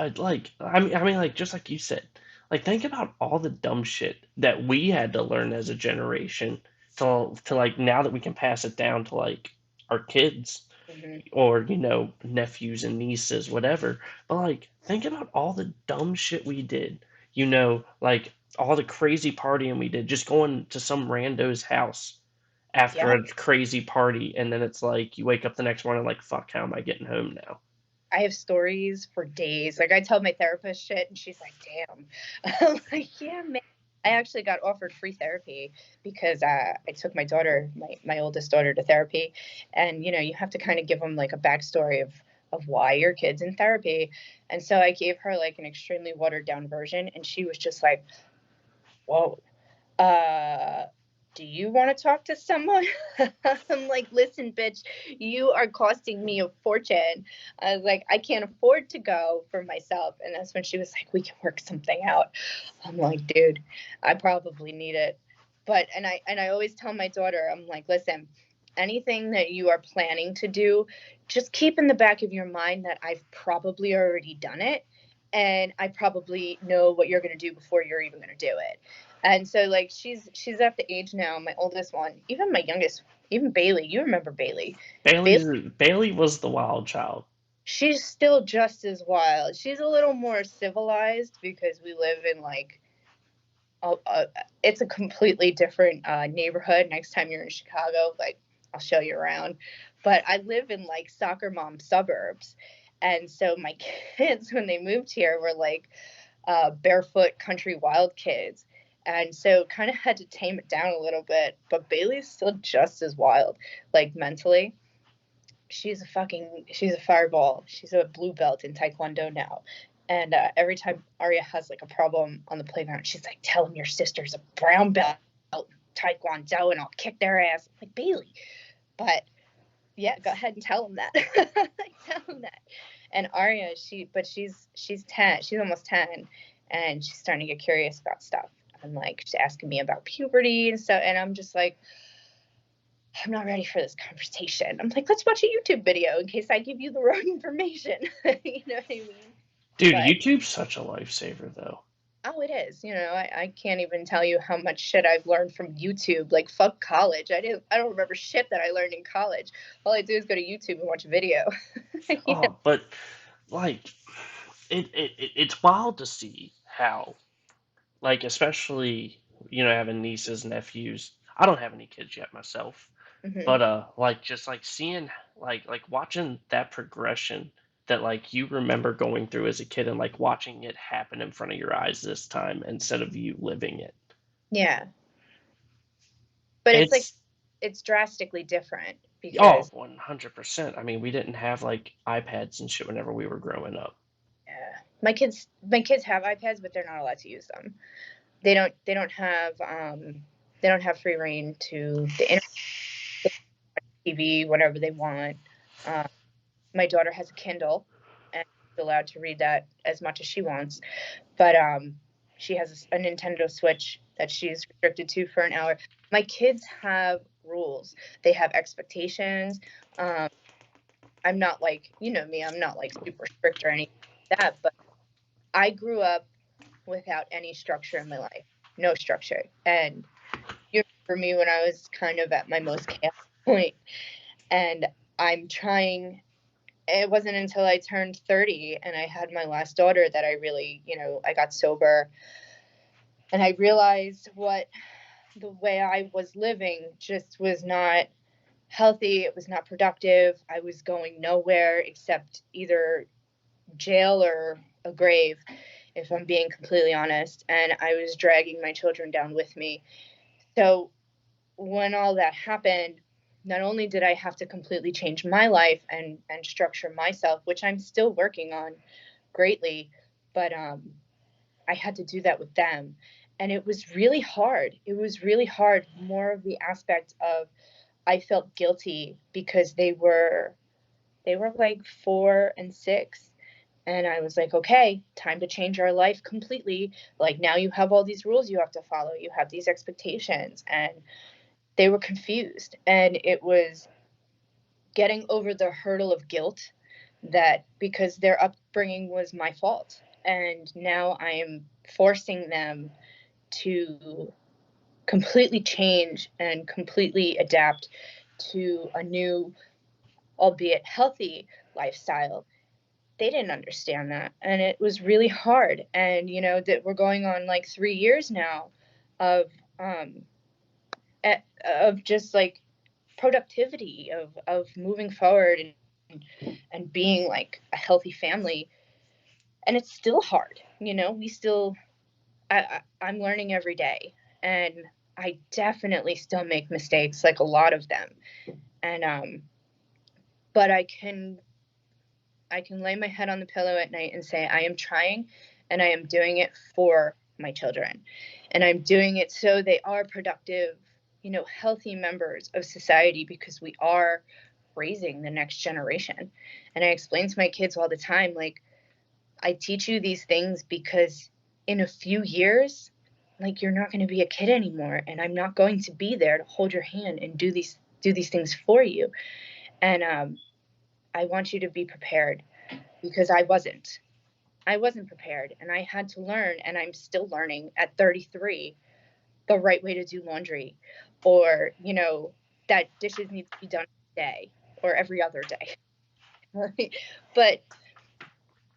[SPEAKER 3] just like you said, think about all the dumb shit that we had to learn as a generation to now that we can pass it down to our kids. Or nephews and nieces, whatever. But think about all the dumb shit we did. All the crazy partying we did, just going to some rando's house after a crazy party, and then it's you wake up the next morning fuck, how am I getting home now?
[SPEAKER 4] I have stories for days. I tell my therapist shit, and she's like, damn. I'm like, yeah, man. I actually got offered free therapy because I took my daughter, my oldest daughter, to therapy. And, you have to kind of give them a backstory of why your kid's in therapy. And so I gave her an extremely watered down version. And she was just like, whoa, do you want to talk to someone? I'm like, listen, bitch, you are costing me a fortune. I was like, I can't afford to go for myself. And that's when she was like, we can work something out. I'm like, dude, I probably need it. But, and I always tell my daughter, I'm like, listen, anything that you are planning to do, just keep in the back of your mind that I've probably already done it. And I probably know what you're going to do before you're even going to do it. And so she's at the age now, my oldest one, even my youngest, even Bailey. You remember Bailey.
[SPEAKER 3] Bailey was the wild child.
[SPEAKER 4] She's still just as wild. She's a little more civilized because we live in it's a completely different neighborhood. Next time you're in Chicago, I'll show you around. But I live in soccer mom suburbs. And so my kids, when they moved here, were barefoot country wild kids. And so kind of had to tame it down a little bit. But Bailey's still just as wild, mentally. She's a fireball. She's a blue belt in Taekwondo now. And every time Arya has a problem on the playground, she's like, tell him your sister's a brown belt. Taekwondo and I'll kick their ass. I'm like, Bailey. But yeah, go ahead and tell them that. Tell them that. And Arya, she's 10. She's almost 10, and she's starting to get curious about stuff. And like, she's asking me about puberty and stuff, and I'm just like, I'm not ready for this conversation. I'm like, let's watch a YouTube video in case I give you the wrong information. You know what I mean?
[SPEAKER 3] Dude,
[SPEAKER 4] But
[SPEAKER 3] YouTube's such a lifesaver, though.
[SPEAKER 4] oh, it is. You know, I can't even tell you how much shit I've learned from YouTube. Like, fuck college. I don't remember shit that I learned in college. All I do is go to YouTube and watch a video. You know?
[SPEAKER 3] Oh, but like, it's wild to see how, like, especially having nieces, nephews. I don't have any kids yet myself,
[SPEAKER 4] Mhm.
[SPEAKER 3] but like just like seeing like watching that progression that like you remember going through as a kid and like watching it happen in front of your eyes this time instead of you living it.
[SPEAKER 4] Yeah. But it's like,
[SPEAKER 3] It's
[SPEAKER 4] it's drastically different
[SPEAKER 3] oh,
[SPEAKER 4] because
[SPEAKER 3] 100%. I mean, we didn't have like iPads and shit whenever we were growing up.
[SPEAKER 4] my kids have iPads, but they're not allowed to use them. They don't have free reign to the internet, TV, whatever they want. Um, my daughter has a Kindle, and she's allowed to read that as much as she wants. But she has a Nintendo Switch that she's restricted to for an hour. My kids have rules. They have expectations. Um, I'm not like, you know me, I'm not like super strict or anything like that, but I grew up without any structure in my life, no structure. And you remember me when I was kind of at my most chaotic point, and I'm trying. It wasn't until I turned 30 and I had my last daughter that I really, I got sober, and I realized what the way I was living just was not healthy. It was not productive. I was going nowhere except either jail or a grave, if I'm being completely honest. And I was dragging my children down with me. So when all that happened, not only did I have to completely change my life and structure myself, which I'm still working on greatly, but I had to do that with them. And it was really hard. It was really hard. More of the aspect of I felt guilty because they were like 4 and 6. And I was like, okay, time to change our life completely. Like, now you have all these rules you have to follow. You have these expectations. And they were confused. And it was getting over the hurdle of guilt that because their upbringing was my fault. And now I am forcing them to completely change and completely adapt to a new, albeit healthy, lifestyle. They didn't understand that, and it was really hard. And that we're going on like 3 years now of um of just like productivity, of moving forward and being like a healthy family. And it's still hard. We still I'm learning every day, and I definitely still make mistakes, like a lot of them. And but I can lay my head on the pillow at night and say I am trying, and I am doing it for my children, and I'm doing it so they are productive, healthy members of society, because we are raising the next generation. And I explain to my kids all the time, like, I teach you these things because in a few years, like, you're not going to be a kid anymore, and I'm not going to be there to hold your hand and do these things for you. And I want you to be prepared, because I wasn't prepared, and I had to learn, and I'm still learning at 33 the right way to do laundry, or that dishes need to be done every day or every other day. But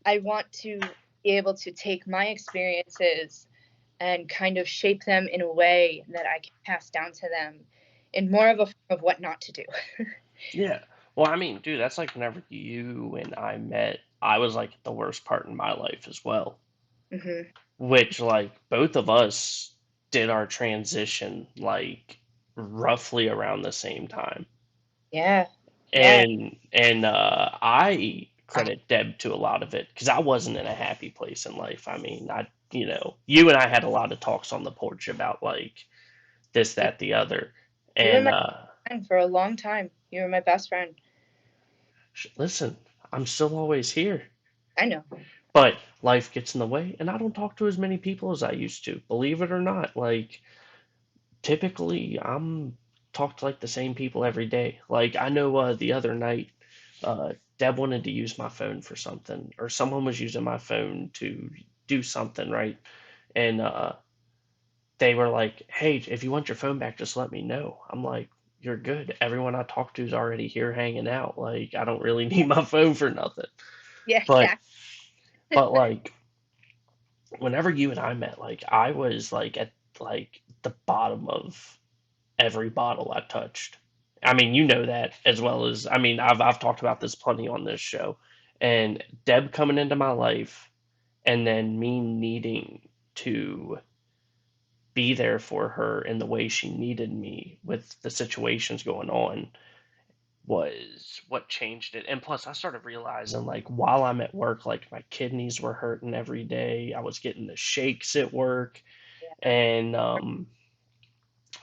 [SPEAKER 4] I want to be able to take my experiences and kind of shape them in a way that I can pass down to them in more of a form of what not to do.
[SPEAKER 3] Yeah. Well, I mean, dude, that's like whenever you and I met, I was like at the worst part in my life as well,
[SPEAKER 4] Hmm.
[SPEAKER 3] which like both of us did our transition like roughly around the same time.
[SPEAKER 4] Yeah. Yeah.
[SPEAKER 3] And I credit Deb to a lot of it because I wasn't in a happy place in life. I mean, you and I had a lot of talks on the porch about like this, that, the other.
[SPEAKER 4] You were
[SPEAKER 3] And
[SPEAKER 4] my friend for a long time. You were my best friend.
[SPEAKER 3] listen, I'm still always here.
[SPEAKER 4] I know.
[SPEAKER 3] But life gets in the way, and I don't talk to as many people as I used to. Believe it or not, like typically I'm talk to like the same people every day. Like I know the other night, Deb wanted to use my phone for something, or someone was using my phone to do something, right? And they were like, "Hey, if you want your phone back, just let me know." I'm like, "You're good. Everyone I talk to is already here hanging out. Like I don't really need my phone for nothing."
[SPEAKER 4] Yeah,
[SPEAKER 3] But
[SPEAKER 4] exactly.
[SPEAKER 3] like whenever you and I met, like I was like at like the bottom of every bottle I touched. I mean, you know that as well as I mean, I've talked about this plenty on this show. And Deb coming into my life and then me needing to be there for her in the way she needed me with the situations going on was what changed it. And plus I started realizing like while I'm at work, like my kidneys were hurting every day. I was getting the shakes at work.
[SPEAKER 4] Yeah.
[SPEAKER 3] And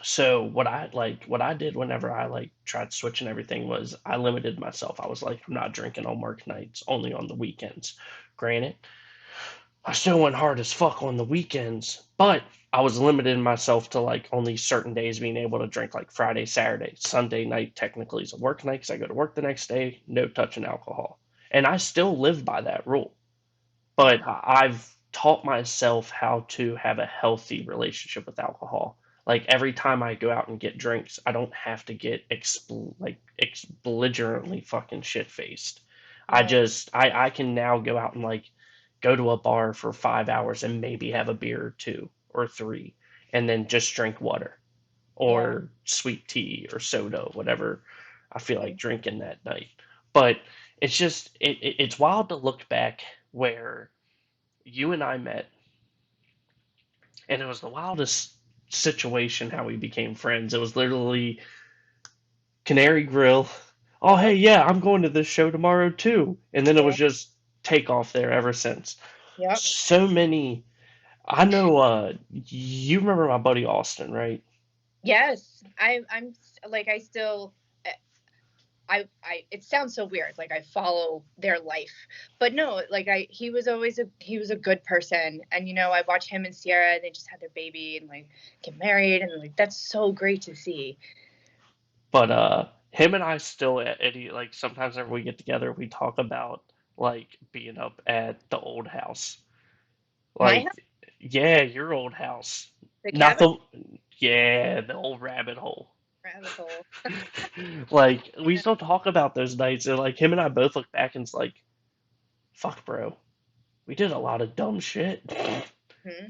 [SPEAKER 3] so what I did whenever I like tried switching everything was I limited myself. I was like, I'm not drinking on work nights, only on the weekends. Granted, I still went hard as fuck on the weekends, but I was limiting myself to like only certain days being able to drink, like Friday, Saturday. Sunday night technically is a work night because I go to work the next day, no touching alcohol. And I still live by that rule. But
[SPEAKER 4] Yeah.
[SPEAKER 3] I've taught myself how to have a healthy relationship with alcohol. Like every time I go out and get drinks, I don't have to get belligerently fucking shit faced.
[SPEAKER 4] Yeah.
[SPEAKER 3] I can now go out and like go to a bar for 5 hours and maybe have a beer or two or three, and then just drink water
[SPEAKER 4] Yeah.
[SPEAKER 3] or sweet tea or soda, whatever I feel like drinking that night. But it's wild to look back where you and I met, and it was the wildest situation how we became friends. It was literally Canary Grill. Oh, hey, yeah, I'm going to this show tomorrow too. And then it
[SPEAKER 4] Yeah.
[SPEAKER 3] was just take off there ever since.
[SPEAKER 4] Yep.
[SPEAKER 3] So many. I know, you remember my buddy Austin, right?
[SPEAKER 4] Yes. I'm like I still it sounds so weird, like I follow their life, but no, like he was always he was a good person, and I watch him and Sierra, and they just had their baby and like get married, and like that's so great to see.
[SPEAKER 3] But him and I still, Eddie, like sometimes whenever we get together, we talk about like being up at the old house.
[SPEAKER 4] My house,
[SPEAKER 3] Like, yeah, your old house.
[SPEAKER 4] the
[SPEAKER 3] Not
[SPEAKER 4] cabin,
[SPEAKER 3] the, yeah, the old rabbit hole.
[SPEAKER 4] rabbit hole.
[SPEAKER 3] Like, we still talk about those nights, and like him and I both look back and it's like, fuck, bro, we did a lot of dumb shit.
[SPEAKER 4] Hmm.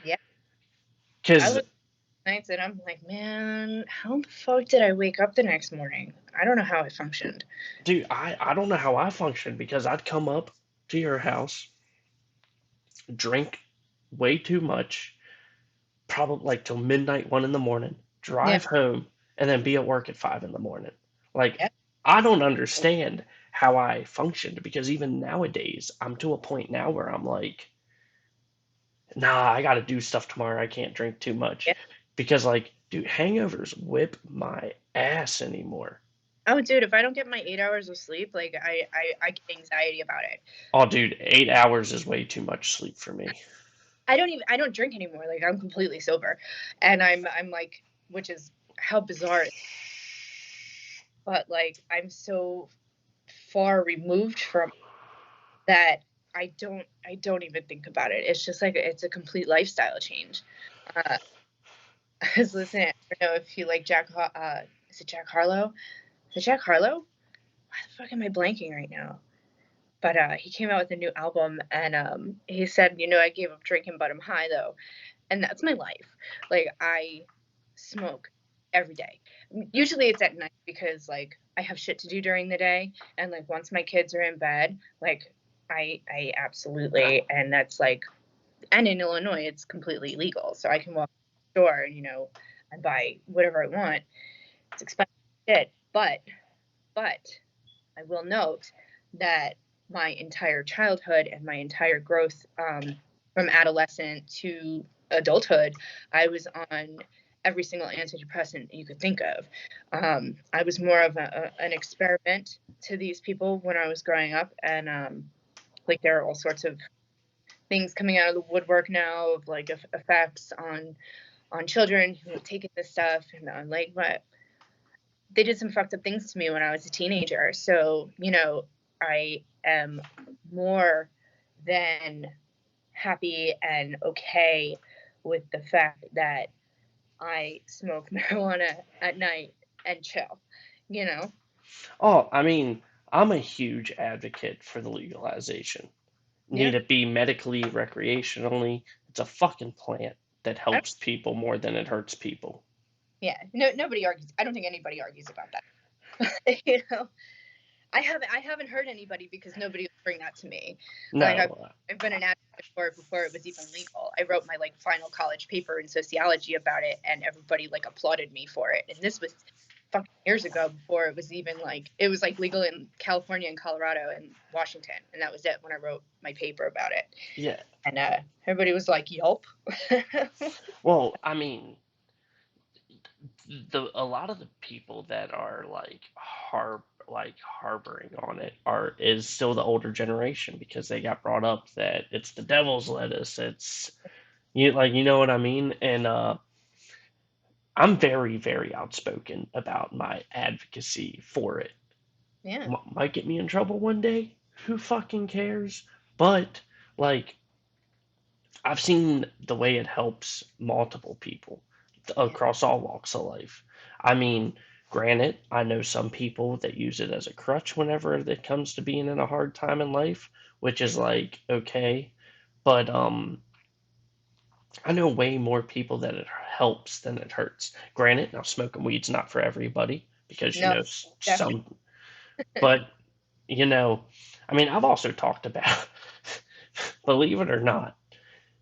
[SPEAKER 4] Yeah, I
[SPEAKER 3] Cause,
[SPEAKER 4] look at nights and I'm like, man, how the fuck did I wake up the next morning? I don't know how I functioned.
[SPEAKER 3] dude, I don't know how I functioned because I'd come up to your house, drink way too much, probably like till midnight, 1 in the morning,
[SPEAKER 4] Yeah,
[SPEAKER 3] drive home, and then be at work at 5 in the morning. Like,
[SPEAKER 4] yeah,
[SPEAKER 3] I don't understand how I functioned because even nowadays, I'm to a point now where I'm like, nah, I got to do stuff tomorrow. I can't drink too much
[SPEAKER 4] yeah.
[SPEAKER 3] because, like, dude, hangovers whip my ass anymore.
[SPEAKER 4] Oh, dude, if I don't get my 8 hours of sleep, like I get anxiety about it.
[SPEAKER 3] Oh, dude, 8 hours is way too much sleep for me.
[SPEAKER 4] I don't drink anymore. Like I'm completely sober, and I'm like, which is how bizarre. But like I'm so far removed from that. I don't even think about it. It's just like it's a complete lifestyle change. Uh, I was listening. I don't know if you like is it Jack Harlow? Is it Jack Harlow? Why the fuck am I blanking right now? But he came out with a new album, and he said, I gave up drinking, but I'm high though, and that's my life. Like I smoke every day. Usually it's at night because like I have shit to do during the day, and like once my kids are in bed, like I absolutely, and that's like, and in Illinois it's completely legal, so I can walk to the store and and buy whatever I want. It's expensive shit, but I will note that my entire childhood and my entire growth from adolescent to adulthood, I was on every single antidepressant you could think of. I was more of an experiment to these people when I was growing up, and like there are all sorts of things coming out of the woodwork now of like effects on children who have taken this stuff, and like what they did some fucked up things to me when I was a teenager. So, you know, I am more than happy and okay with the fact that I smoke marijuana at night and chill, you know?
[SPEAKER 3] Oh, I mean, I'm a huge advocate for the legalization.
[SPEAKER 4] Yeah.
[SPEAKER 3] Need it be medically, recreationally? It's a fucking plant that
[SPEAKER 4] I,
[SPEAKER 3] helps people more than it hurts people.
[SPEAKER 4] yeah. No, nobody argues. I don't think anybody argues about that. You know, I haven't heard anybody because nobody will bring that to me. Like
[SPEAKER 3] No,
[SPEAKER 4] I've been an advocate for it before it was even legal. I wrote my like final college paper in sociology about it, and everybody like applauded me for it. And this was fucking years ago before it was even like it was like legal in California and Colorado and Washington, and that was it when I wrote my paper about it.
[SPEAKER 3] yeah.
[SPEAKER 4] And everybody was like, "Yelp."
[SPEAKER 3] Well, I mean, a lot of the people that are like harboring on it is still the older generation because they got brought up that it's the devil's lettuce. It's you know what I mean? And I'm very, very outspoken about my advocacy for it.
[SPEAKER 4] Yeah.
[SPEAKER 3] Might get me in trouble one day. Who fucking cares? But like I've seen the way it helps multiple people across all walks of life. I mean, granted, I know some people that use it as a crutch whenever it comes to being in a hard time in life, which is like okay, but I know way more people that it helps than it hurts. Granted, now smoking weed's not for everybody because you
[SPEAKER 4] No,
[SPEAKER 3] know
[SPEAKER 4] definitely.
[SPEAKER 3] some, but you know, I mean, I've also talked about, believe it or not,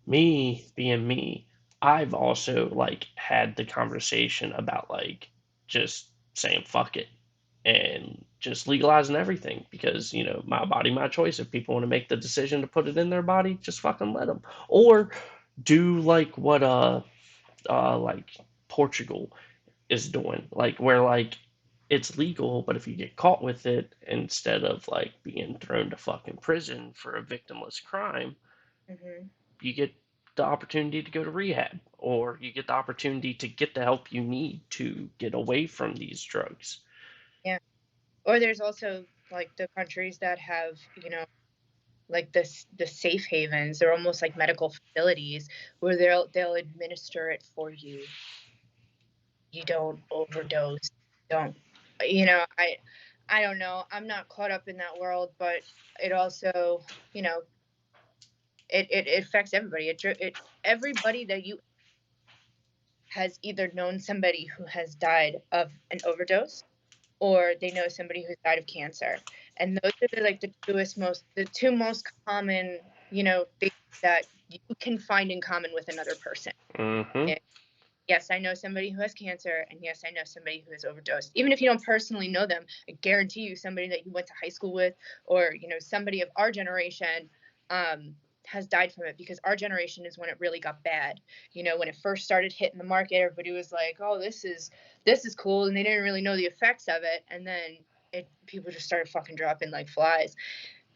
[SPEAKER 3] me being me, I've also like had the conversation about like just saying fuck it and just legalizing everything because you know my body, my choice. If people want to make the decision to put it in their body, just fucking let them. Or do like what like Portugal is doing, like where like it's legal, but if you get caught with it, instead of like being thrown to fucking prison for a victimless crime,
[SPEAKER 4] Hmm.
[SPEAKER 3] you get the opportunity to go to rehab, or you get the opportunity to get the help you need to get away from these drugs.
[SPEAKER 4] Yeah. Or there's also like the countries that have, you know, like the safe havens. They're almost like medical facilities where they'll administer it for you. You don't overdose. Don't, you know, I don't know. I'm not caught up in that world, but it also, you know, it affects everybody. Everybody that you has either known somebody who has died of an overdose or they know somebody who's died of cancer. And those are like the two most common, you know, things that you can find in common with another person.
[SPEAKER 3] Mm-hmm.
[SPEAKER 4] And yes, I know somebody who has cancer, and yes, I know somebody who has overdosed. Even if you don't personally know them, I guarantee you somebody that you went to high school with, or you know, somebody of our generation, has died from it, because our generation is when it really got bad. You know, when it first started hitting the market, everybody was like, "Oh, this is cool," and they didn't really know the effects of it. And then people just started fucking dropping like flies.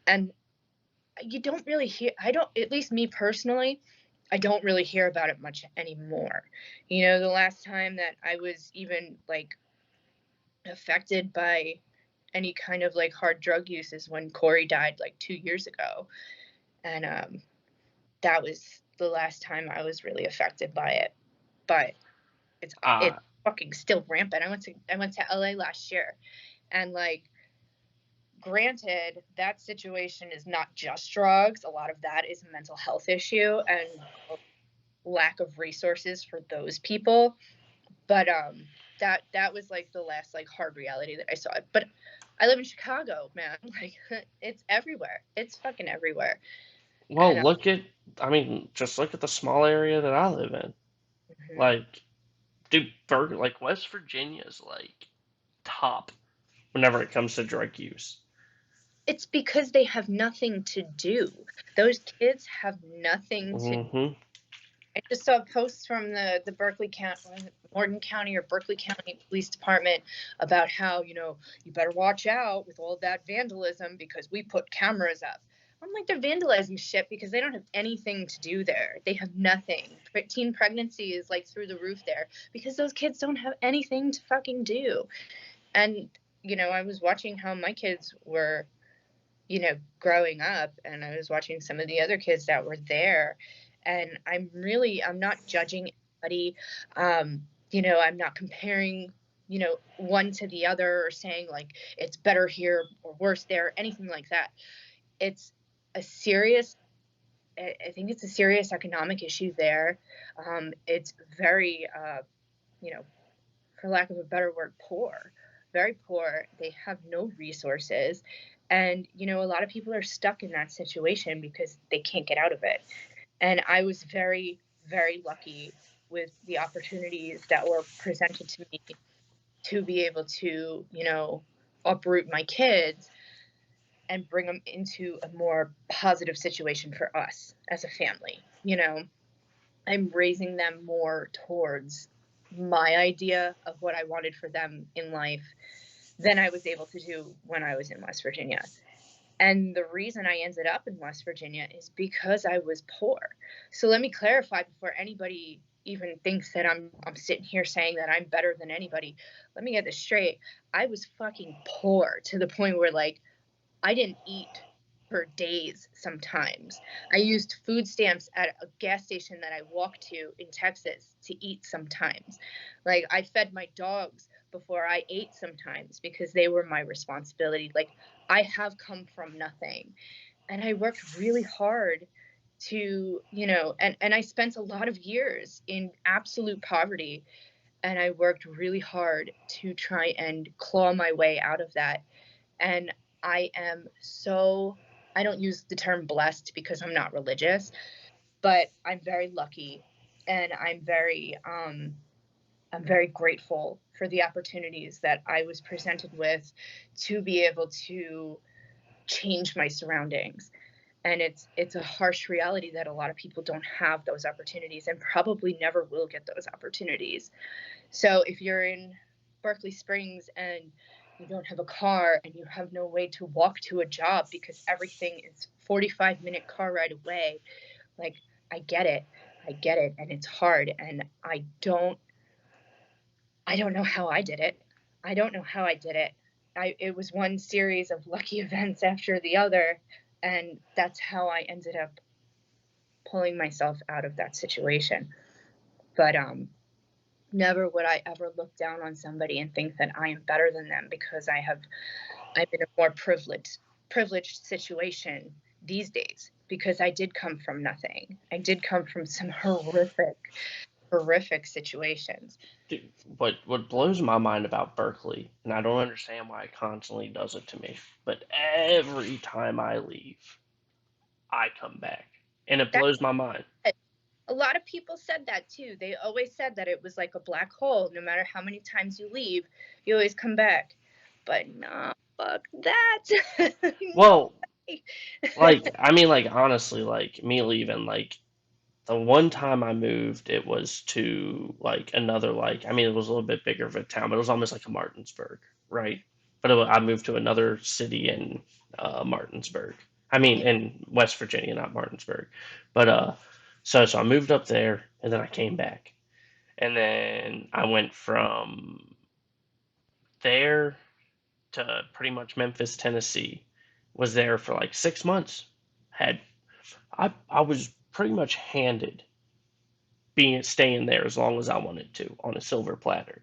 [SPEAKER 4] And you don't really hear. I don't. At least me personally, I don't really hear about it much anymore. You know, the last time that I was even like affected by any kind of like hard drug use is when Corey died like 2 years ago, and that was the last time I was really affected by it. But it's
[SPEAKER 3] Uh,
[SPEAKER 4] fucking still rampant. I went to LA last year, and like granted, that situation is not just drugs. A lot of that is a mental health issue and a lack of resources for those people. But that was like the last like hard reality that I saw. But I live in Chicago, man. Like it's everywhere. It's fucking everywhere.
[SPEAKER 3] well,
[SPEAKER 4] And
[SPEAKER 3] look at, I mean, just look at the small area that I live in.
[SPEAKER 4] mhm.
[SPEAKER 3] Like, dude, like West Virginia's like top whenever it comes to drug use.
[SPEAKER 4] It's because they have nothing to do. Those kids have nothing to.
[SPEAKER 3] Mm-hmm.
[SPEAKER 4] I just saw posts from the Berkeley County, Morgan County or Berkeley County Police Department about how, you better watch out with all that vandalism because we put cameras up. I'm like, they're vandalizing shit because they don't have anything to do there. They have nothing. Teen pregnancy is like through the roof there because those kids don't have anything to fucking do. And, I was watching how my kids were, growing up, and I was watching some of the other kids that were there. And I'm not judging anybody. I'm not comparing, one to the other or saying like it's better here or worse there, anything like that. It's a serious, I think it's a serious economic issue there. It's very, for lack of a better word, poor, very poor. They have no resources. And, a lot of people are stuck in that situation because they can't get out of it. And I was very, very lucky with the opportunities that were presented to me to be able to, uproot my kids and bring them into a more positive situation for us as a family. I'm raising them more towards my idea of what I wanted for them in life than I was able to do when I was in West Virginia. And the reason I ended up in West Virginia is because I was poor. So let me clarify before anybody even thinks that I'm sitting here saying that I'm better than anybody. Let me get this straight. I was fucking poor to the point where like I didn't eat for days sometimes. I used food stamps at a gas station that I walked to in Texas to eat sometimes. Like I fed my dogs before I ate sometimes because they were my responsibility. Like I have come from nothing. And I worked really hard to, and I spent a lot of years in absolute poverty. And I worked really hard to try and claw my way out of that. And I don't use the term blessed because I'm not religious, but I'm very lucky, and I'm very grateful for the opportunities that I was presented with to be able to change my surroundings. And it's a harsh reality that a lot of people don't have those opportunities and probably never will get those opportunities. So if you're in Berkeley Springs and you don't have a car and you have no way to walk to a job because everything is 45-minute car ride away, like I get it, and it's hard, and I don't know how I did it. It was one series of lucky events after the other, and that's how I ended up pulling myself out of that situation. But never would I ever look down on somebody and think that I am better than them because I'm in a more privileged situation these days because I did come from nothing. I did come from some horrific situations.
[SPEAKER 3] Dude, what blows my mind about Berkeley, and I don't understand why it constantly does it to me, but every time I leave, I come back, and it blows my mind.
[SPEAKER 4] A lot of people said that too. They always said that it was like a black hole. No matter how many times you leave, you always come back. But nah, fuck that.
[SPEAKER 3] Well, like I mean, like honestly, like me leaving, like the one time I moved, it was to like another like I mean, it was a little bit bigger of a town, but it was almost like a Martinsburg, right? But I moved to another city in Martinsburg. I mean, in West Virginia, not Martinsburg. But so I moved up there, and then I came back, and then I went from there to pretty much Memphis, Tennessee. Was there for like 6 months. Had I was pretty much handed being staying there as long as I wanted to on a silver platter,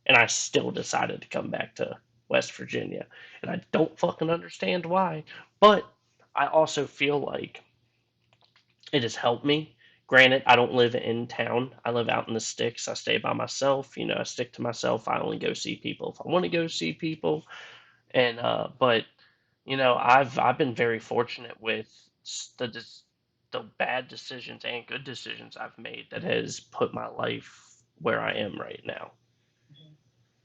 [SPEAKER 3] and I still decided to come back to West Virginia, and I don't fucking understand why. But I also feel like it has helped me. Granted, I don't live in town. I live out in the sticks. I stay by myself. I stick to myself. I only go see people if I want to go see people. And but I've been very fortunate with the bad decisions and good decisions I've made that has put my life where I am right now.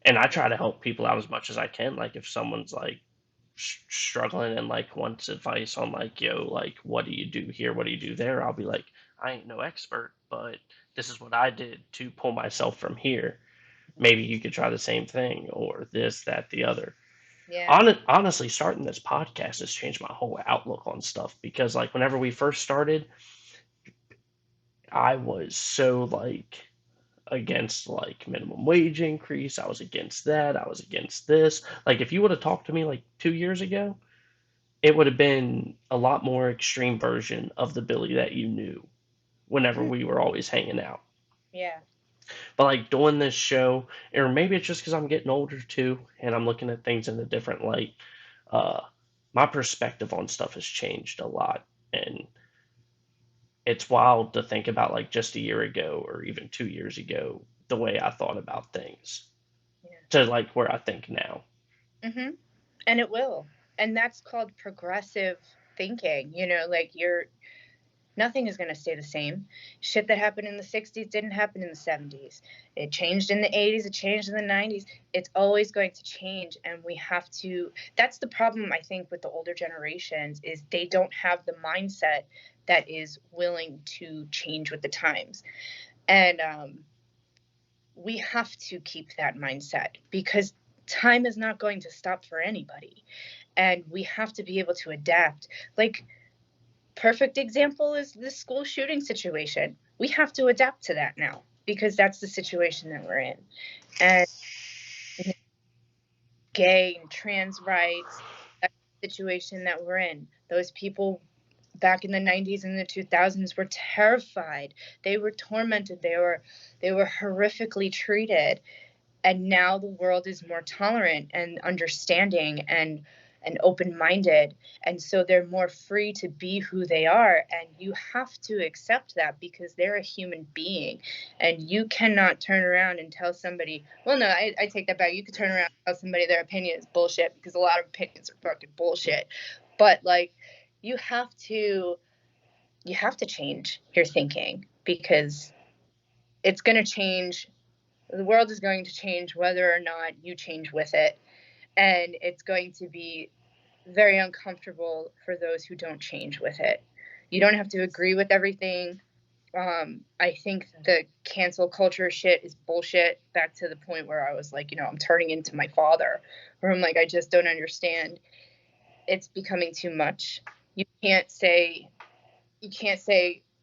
[SPEAKER 3] And I try to help people out as much as I can. Like if someone's like struggling and like wants advice on like, yo, like what do you do here? What do you do there? I'll be like, I ain't no expert, but this is what I did to pull myself from here. Maybe you could try the same thing, or this, that, the other.
[SPEAKER 4] Yeah.
[SPEAKER 3] Honestly, starting this podcast has changed my whole outlook on stuff because, like, whenever we first started, I was so like against like minimum wage increase. I was against that. I was against this. Like, if you would have talked to me like 2 years ago, it would have been a lot more extreme version of the Billy that you knew whenever we were always hanging out.
[SPEAKER 4] Yeah.
[SPEAKER 3] But like doing this show, or maybe it's just because I'm getting older too, and I'm looking at things in a different light. Uh, my perspective on stuff has changed a lot, and it's wild to think about like just a year ago or even 2 years ago the way I thought about things
[SPEAKER 4] Yeah.
[SPEAKER 3] to like where I think now.
[SPEAKER 4] Mm-hmm. And it will. And that's called progressive thinking. Like nothing is going to stay the same. Shit that happened in the 60s didn't happen in the 70s. It changed in the 80s, it changed in the 90s. It's always going to change, and we have to. That's the problem, I think, with the older generations, is they don't have the mindset that is willing to change with the times. And we have to keep that mindset, because time is not going to stop for anybody, and we have to be able to adapt. Like, perfect example is the school shooting situation. We have to adapt to that now, because that's the situation that we're in. And gay and trans rights, that's the situation that we're in. Those people back in the 90s and the 2000s were terrified. They were tormented. They were horrifically treated. And now the world is more tolerant and understanding and open-minded, and so they're more free to be who they are, and you have to accept that, because they're a human being, and you cannot turn around and tell somebody, well, no, I take that back. You could turn around and tell somebody their opinion is bullshit, because a lot of opinions are fucking bullshit, but like, you have to change your thinking, because it's going to change. The world is going to change whether or not you change with it. And it's going to be very uncomfortable for those who don't change with it. You don't have to agree with everything. I think the cancel culture shit is bullshit, back to the point where I was like, I'm turning into my father, where I'm like, I just don't understand. It's becoming too much. You can't say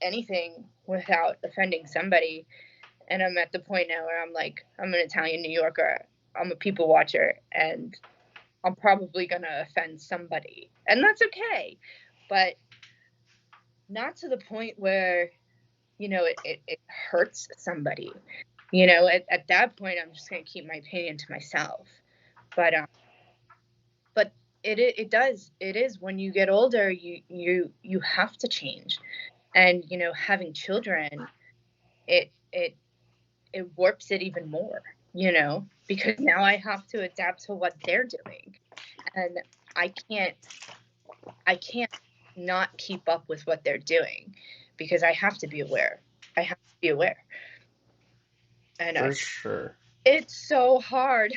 [SPEAKER 4] anything without offending somebody. And I'm at the point now where I'm like, I'm an Italian New Yorker. I'm a people watcher, and I'm probably going to offend somebody. And that's okay. But not to the point where, it hurts somebody. At that point, I'm just going to keep my opinion to myself. But it is, when you get older, you have to change. And, having children, it warps it even more, because now I have to adapt to what they're doing, and I can't not keep up with what they're doing, because I have to be aware. I have to be aware. And
[SPEAKER 3] For sure.
[SPEAKER 4] it's so hard.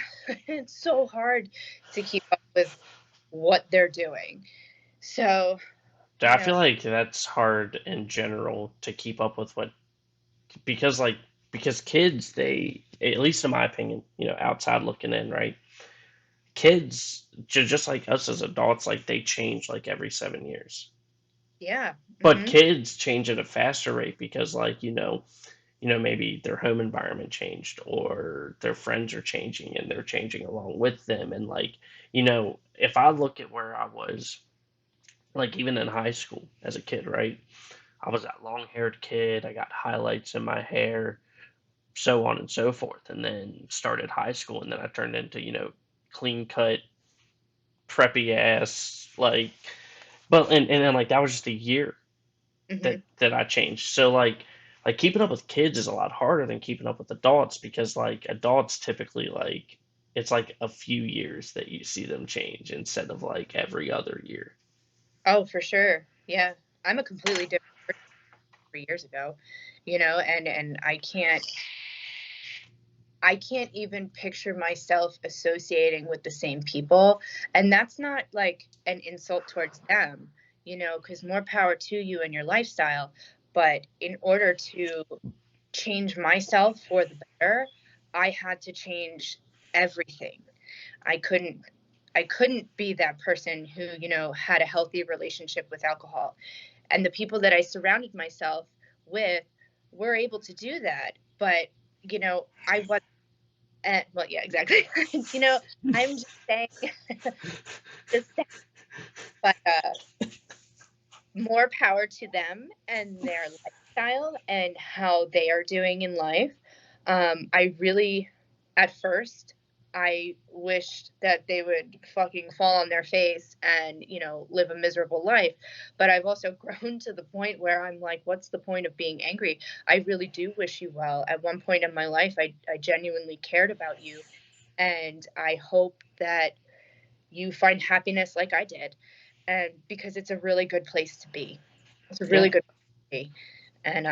[SPEAKER 4] It's so hard to keep up with what they're doing. So,
[SPEAKER 3] I feel like that's hard in general to keep up with what, because like, because kids, they, at least in my opinion, outside looking in, right? Kids, just like us as adults, like they change like every 7 years.
[SPEAKER 4] yeah.
[SPEAKER 3] But kids change at a faster rate because, like, maybe their home environment changed or their friends are changing and they're changing along with them. And like, if I look at where I was, like even in high school as a kid, right? I was that long haired kid. I got highlights in my hair, so on and so forth. And then started high school, and then I turned into, clean cut, preppy ass, like, but, and then like that was just a year that I changed. So like keeping up with kids is a lot harder than keeping up with adults, because like adults typically, like, it's like a few years that you see them change instead of like every other year.
[SPEAKER 4] Oh, for sure. Yeah. I'm a completely different person 3 years ago, and I can't even picture myself associating with the same people. And that's not like an insult towards them, because more power to you and your lifestyle. But in order to change myself for the better, I had to change everything. I couldn't be that person who, had a healthy relationship with alcohol. And the people that I surrounded myself with were able to do that. But, I was, well, yeah, exactly. I'm just saying, just saying, but more power to them and their lifestyle and how they are doing in life. I really, at first, I wished that they would fucking fall on their face and, live a miserable life. But I've also grown to the point where I'm like, what's the point of being angry? I really do wish you well. At one point in my life, I genuinely cared about you. And I hope that you find happiness like I did. And because it's a really good place to be. It's a really
[SPEAKER 3] Yeah.
[SPEAKER 4] good place to be. And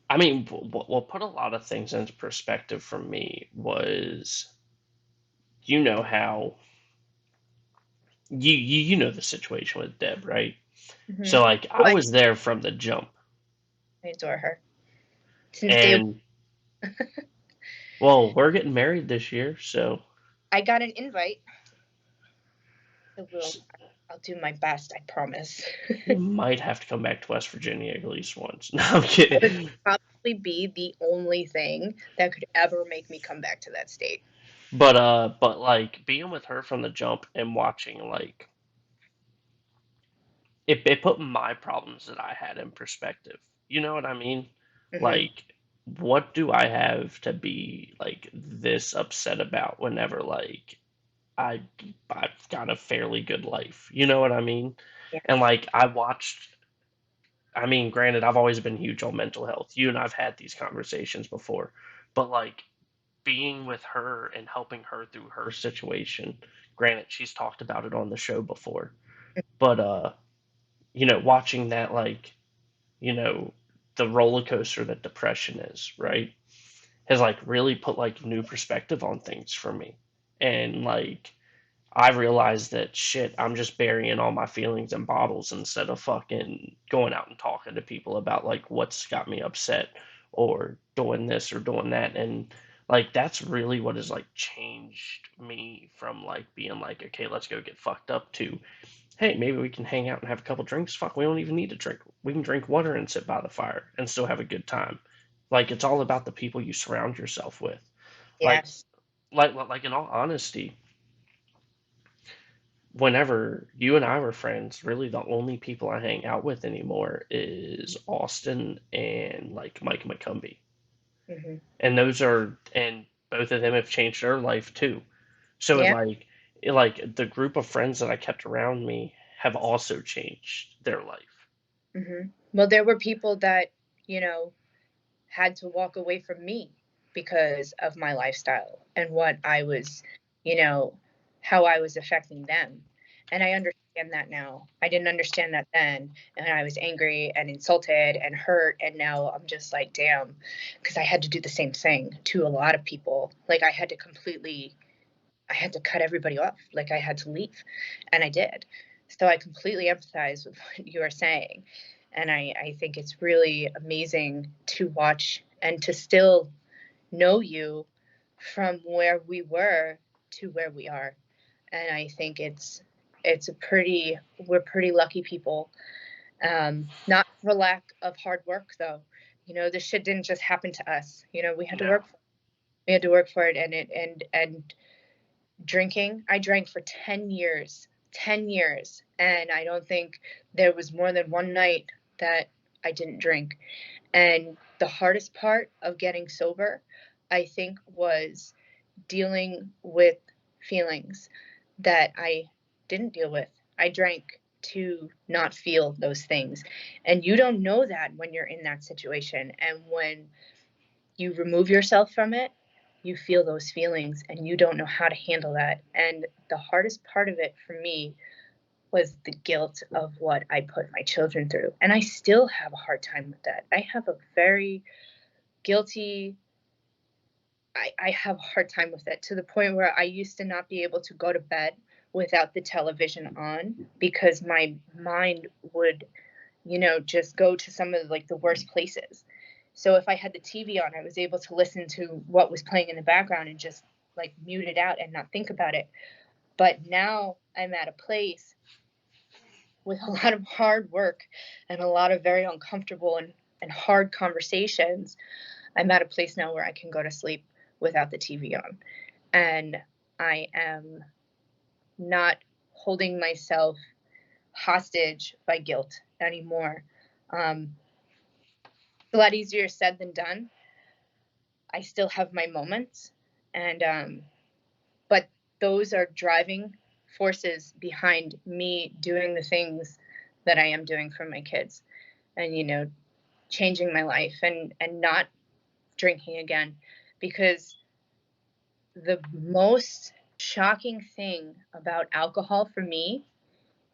[SPEAKER 3] I mean, what put a lot of things into perspective for me was, how you know the situation with Deb, right? So like
[SPEAKER 4] oh,
[SPEAKER 3] I was there from the jump,
[SPEAKER 4] I adore her. Since day one,
[SPEAKER 3] and well, we're getting married this year, so
[SPEAKER 4] I got an invite. So I'll do my best, I promise.
[SPEAKER 3] you might have to come back to West Virginia at least once. No, I'm
[SPEAKER 4] It would
[SPEAKER 3] kidding.
[SPEAKER 4] probably be the only thing that could ever make me come back to that state.
[SPEAKER 3] But like being with her from the jump and watching like it put my problems that I had in perspective. You know what I mean?
[SPEAKER 4] Hmm.
[SPEAKER 3] Like, what do I have to be like this upset about whenever like I I've got a fairly good life. You know what I mean?
[SPEAKER 4] Yeah.
[SPEAKER 3] And like I watched, I mean, granted, I've always been huge on mental health. You and I've had these conversations before, but like being with her and helping her through her situation. Granted, she's talked about it on the show before, but watching that like, you know, the roller coaster that depression is, right? Has like really put like new perspective on things for me. And like I realized that shit, I'm just burying all my feelings in bottles instead of fucking going out and talking to people about like what's got me upset or doing this or doing that. And like that's really what has like changed me from like being like, okay, let's go get fucked up to, hey, maybe we can hang out and have a couple drinks. Fuck, we don't even need to drink. We can drink water and sit by the fire and still have a good time. Like it's all about the people you surround yourself with. Like
[SPEAKER 4] Yes.
[SPEAKER 3] like in all honesty, whenever you and I were friends, really the only people I hang out with anymore is Austin and like Mike McCumbee.
[SPEAKER 4] Hmm.
[SPEAKER 3] And and both of them have changed their life too. So
[SPEAKER 4] Yeah.
[SPEAKER 3] like the group of friends that I kept around me have also changed their life.
[SPEAKER 4] Hmm. Well, there were people that, you know, had to walk away from me because of my lifestyle and what I was, you know, how I was affecting them. And I understand that now. I didn't understand that then. And I was angry and insulted and hurt. And now I'm just like, damn, because I had to do the same thing to a lot of people. Like I had to cut everybody off. Like I had to leave. And I did. So I completely empathize with what you are saying. And I think it's really amazing to watch and to still know you from where we were to where we are. And I think we're pretty lucky people. Not for lack of hard work though. This shit didn't just happen to us. We had to
[SPEAKER 3] No.
[SPEAKER 4] work for it. We had to work for it, and drinking. I drank for 10 years. 10 years. And I don't think there was more than one night that I didn't drink. And the hardest part of getting sober, I think, was dealing with feelings that I didn't deal with. I drank to not feel those things. And you don't know that when you're in that situation. And when you remove yourself from it, you feel those feelings and you don't know how to handle that. And the hardest part of it for me was the guilt of what I put my children through. And I still have a hard time with that. I have a very guilty, I have a hard time with it to the point where I used to not be able to go to bed without the television on because my mind would just go to some of like the worst places. So if I had the TV on, I was able to listen to what was playing in the background and just like mute it out and not think about it. But now I'm at a place with a lot of hard work and a lot of very uncomfortable and hard conversations. I'm at a place now where I can go to sleep without the TV on. And I am not holding myself hostage by guilt anymore. It's a lot easier said than done. I still have my moments, and but those are driving forces behind me doing the things that I am doing for my kids, and changing my life and not drinking again, because the most shocking thing about alcohol for me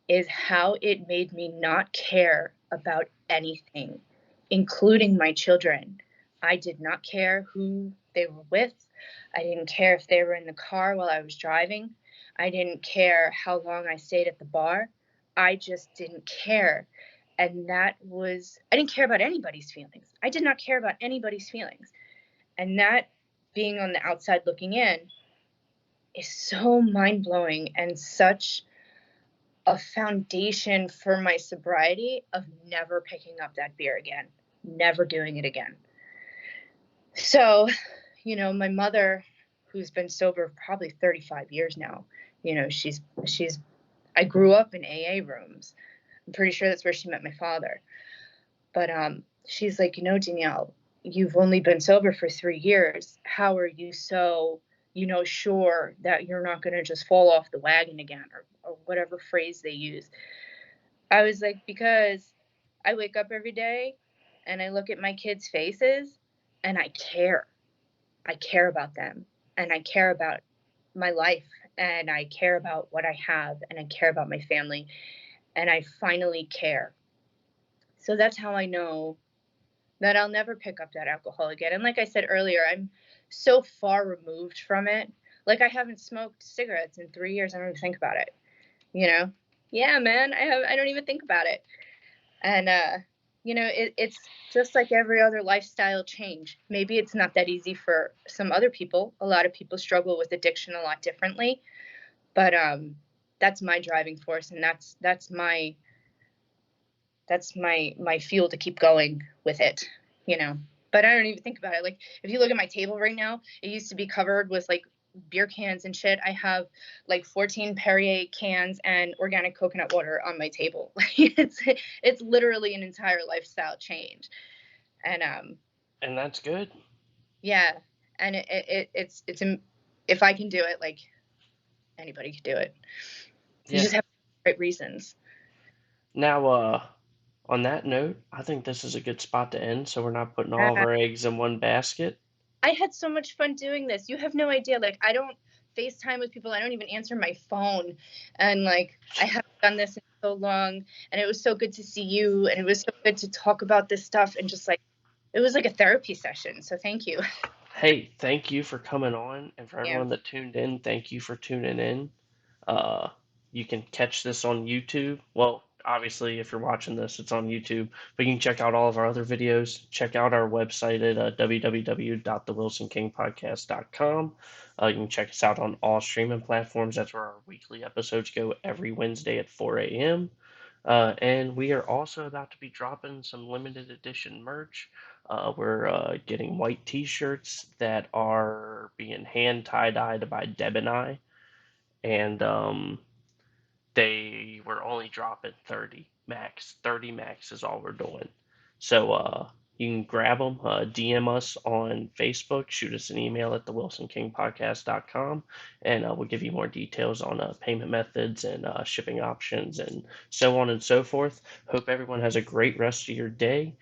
[SPEAKER 4] is how it made me not care about anything, including my children. I did not care who they were with. I didn't care if they were in the car while I was driving. I didn't care how long I stayed at the bar. I just didn't care. And I didn't care about anybody's feelings. I did not care about anybody's feelings. And that, being on the outside looking in, is so mind blowing and such a foundation for my sobriety of never picking up that beer again, never doing it again. So, my mother, who's been sober probably 35 years now, I grew up in AA rooms. I'm pretty sure that's where she met my father. But she's like, Danielle, you've only been sober for 3 years. How are you so, sure that you're not going to just fall off the wagon again, or whatever phrase they use? I was like, because I wake up every day and I look at my kids' faces and I care. I care about them, and I care about my life, and I care about what I have, and I care about my family, and I finally care. So that's how I know that I'll never pick up that alcohol again. And like I said earlier, I'm so far removed from it. Like, I haven't smoked cigarettes in 3 years. I don't even think about it. Yeah, man, I don't even think about it. And it's just like every other lifestyle change. Maybe it's not that easy for some other people. A lot of people struggle with addiction a lot differently, but that's my driving force, and that's my fuel to keep going with it. But I don't even think about it. Like, if you look at my table right now, it used to be covered with like beer cans and shit. I have like 14 Perrier cans and organic coconut water on my table. It's literally an entire lifestyle change. And
[SPEAKER 3] that's good.
[SPEAKER 4] yeah, and it's if I can do it, like, anybody can do it. You just have the right reasons.
[SPEAKER 3] Now, on that note, I think this is a good spot to end, so we're not putting all of our eggs in one basket.
[SPEAKER 4] I had so much fun doing this. You have no idea. Like, I don't FaceTime with people. I don't even answer my phone. And like, I haven't done this in so long. And it was so good to see you. And it was so good to talk about this stuff. And just like, it was like a therapy session. So thank you.
[SPEAKER 3] Hey, thank you for coming on. And for everyone that tuned in, thank you for tuning in. You can catch this on YouTube. Well, obviously, if you're watching this, it's on YouTube. But you can check out all of our other videos. Check out our website at www.thewilsonkingpodcast.com. You can check us out on all streaming platforms. That's where our weekly episodes go every Wednesday at 4 a.m. And we are also about to be dropping some limited edition merch. We're getting white t-shirts that are being hand tie-dyed by Deb and I. And they were only dropping 30 max. 30 max is all we're doing. So you can grab them, DM us on Facebook, shoot us an email at thewilsonkingpodcast.com, and we'll give you more details on payment methods and shipping options and so on and so forth. Hope everyone has a great rest of your day.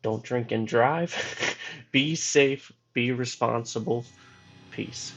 [SPEAKER 3] Don't drink and drive. Be safe. Be responsible. Peace.